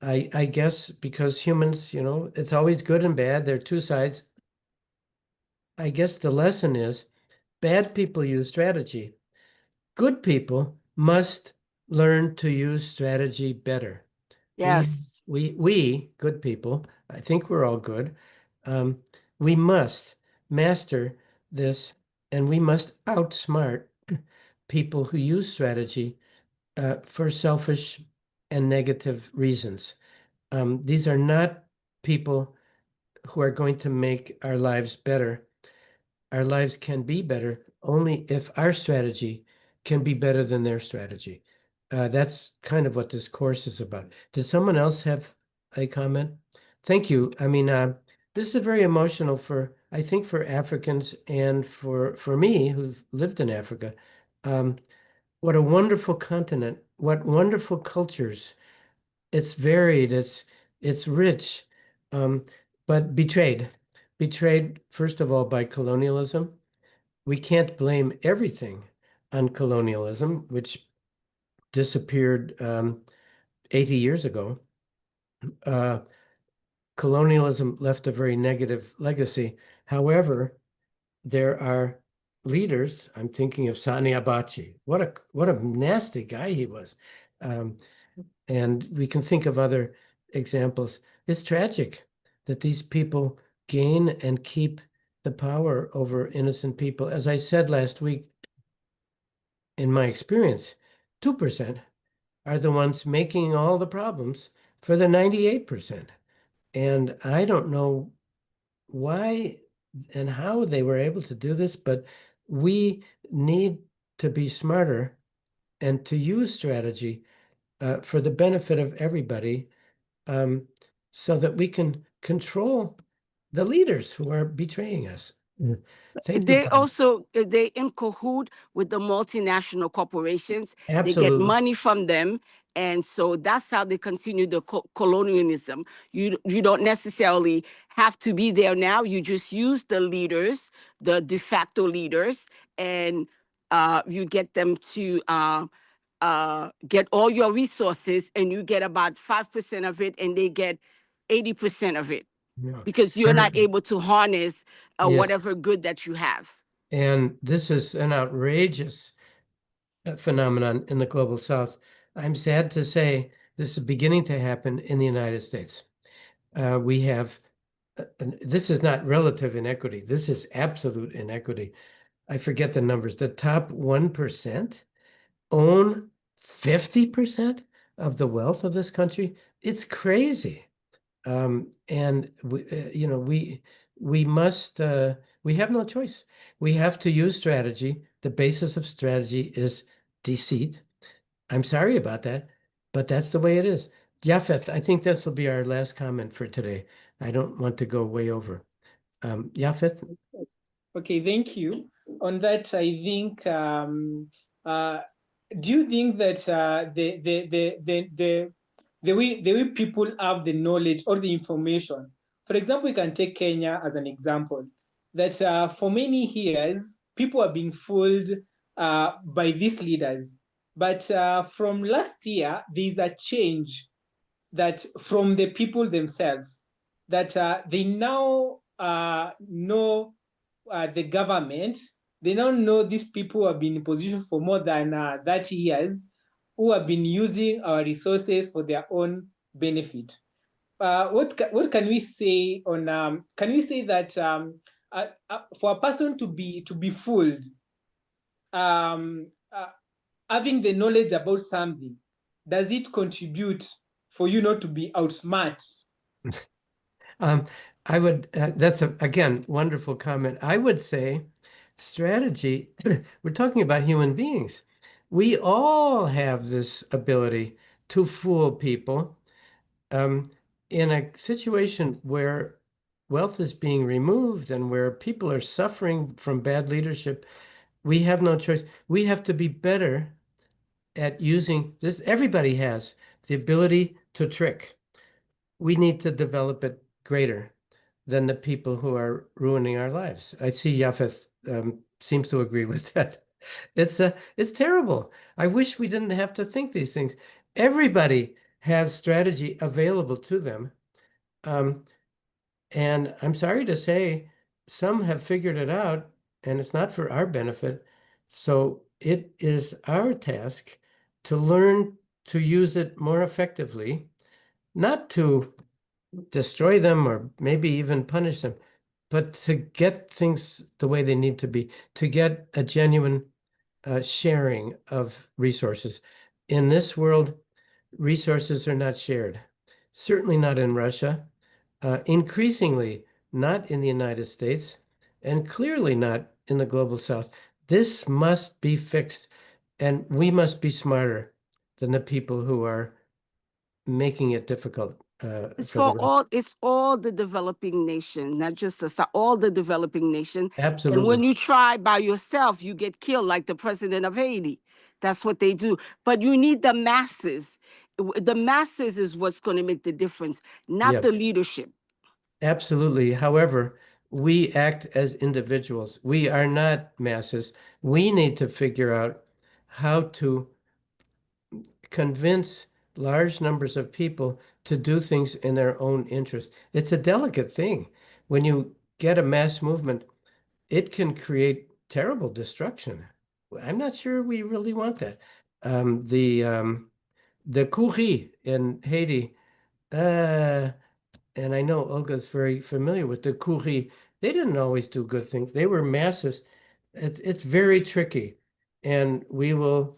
I guess because humans, it's always good and bad. There are two sides. I guess the lesson is bad people use strategy. Good people must learn to use strategy better. We, yes. we good people, I think we're all good. Um, we must master this, and we must outsmart people who use strategy for selfish and negative reasons. These are not people who are going to make our lives better. Our lives can be better only if our strategy can be better than their strategy. That's kind of what this course is about. Did someone else have a comment? Thank you. I mean, this is very emotional I think, for Africans and for me who've lived in Africa. Um, what a wonderful continent! What wonderful cultures! It's varied. It's rich, um, but betrayed first of all by colonialism. We can't blame everything on colonialism, which disappeared 80 years ago. Uh, Colonialism left a very negative legacy. However, there are leaders. I'm thinking of Sani Abacha. What a nasty guy he was. Um, and we can think of other examples. It's tragic that these people gain and keep the power over innocent people. As I said last week, in my experience, 2% are the ones making all the problems for the 98%. And I don't know why and how they were able to do this, but we need to be smarter and to use strategy for the benefit of everybody, so that we can control the leaders who are betraying us. Thank you, They Bob. also they in cahoot with the multinational corporations. They get Absolutely. money from them, and so that's how they continue the colonialism. You don't necessarily have to be there now. You just use the leaders, the de facto leaders, and you get them to get all your resources, and you get about 5% of it, and they get 80% of it, Yeah. because you're not able to harness Yes. whatever good that you have. And this is an outrageous phenomenon in the global South. I'm sad to say this is beginning to happen in the United States. We have, this is not relative inequity. This is absolute inequity. I forget the numbers. The top 1% own 50% of the wealth of this country. It's crazy. And we must, we have no choice. We have to use strategy. The basis of strategy is deceit. I'm sorry about that, but that's the way it is. Yafet, I think this will be our last comment for today. I don't want to go way over. Yafet? Okay, thank you. On that, I think, do you think that the way people have the knowledge or the information, for example, we can take Kenya as an example, that for many years, people are being fooled by these leaders. But from last year, there's a change that from the people themselves, that they now know the government, they now know these people who have been in position for more than 30 years, who have been using our resources for their own benefit. What can we say on, can we say that for a person to be fooled, um, uh, having the knowledge about something, does it contribute for you not to be outsmart? I would, that's again, wonderful comment. I would say strategy, we're talking about human beings. We all have this ability to fool people. In a situation where wealth is being removed and where people are suffering from bad leadership, we have no choice. We have to be better at using this. Everybody has the ability to trick. We need to develop it greater than the people who are ruining our lives. I see Yafeth seems to agree with that. It's terrible. I wish we didn't have to think these things. Everybody has strategy available to them. And I'm sorry to say, some have figured it out, and it's not for our benefit. So it is our task to learn to use it more effectively, not to destroy them or maybe even punish them, but to get things the way they need to be, to get a genuine sharing of resources. In this world, resources are not shared, certainly not in Russia, increasingly not in the United States, and clearly not in the global South. This must be fixed, and we must be smarter than the people who are making it difficult It's for the for rest. all, it's all the developing nation, not just us, all the developing nation. And Absolutely. when you try by yourself, you get killed, like the president of Haiti. That's what they do. But you need the masses. The masses is what's going to make the difference, not Yep. the leadership. Absolutely. However, we act as individuals. We are not masses. We need to figure out how to convince large numbers of people to do things in their own interest. It's a delicate thing. When you get a mass movement, it can create terrible destruction. I'm not sure we really want that. The Kouri in Haiti, and I know Olga's very familiar with the Kouri. They didn't always do good things. They were masses. It's very tricky, and we will.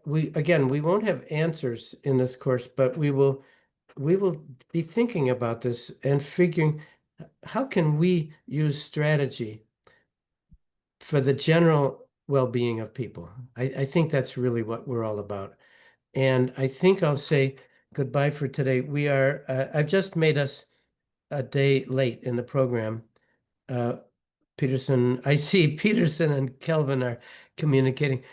We again, we won't have answers in this course, but we will be thinking about this and figuring how can we use strategy for the general well-being of people. I think that's really what we're all about. And I think I'll say goodbye for today. We are, I've just made us a day late in the program. Peterson, I see Peterson and Kelvin are communicating.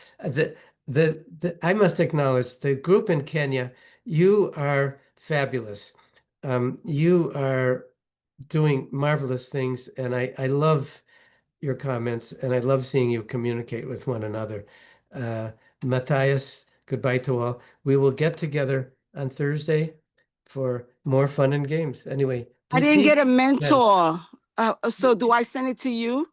I must acknowledge the group in Kenya, you are fabulous. You are doing marvelous things, and I love your comments, and I love seeing you communicate with one another. Matthias, goodbye to all. We will get together on Thursday for more fun and games. Anyway, I didn't get a Deceit, mentor. So do I send it to you?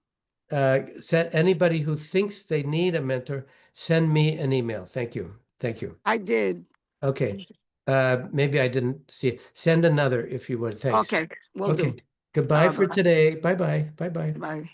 anybody who thinks they need a mentor, send me an email. Thank you. Thank you. I did. Okay. Maybe I didn't see it. Send another if you would. Thanks. Okay, will Okay. do. Goodbye for Bye. today. Bye-bye. Bye-bye. Bye.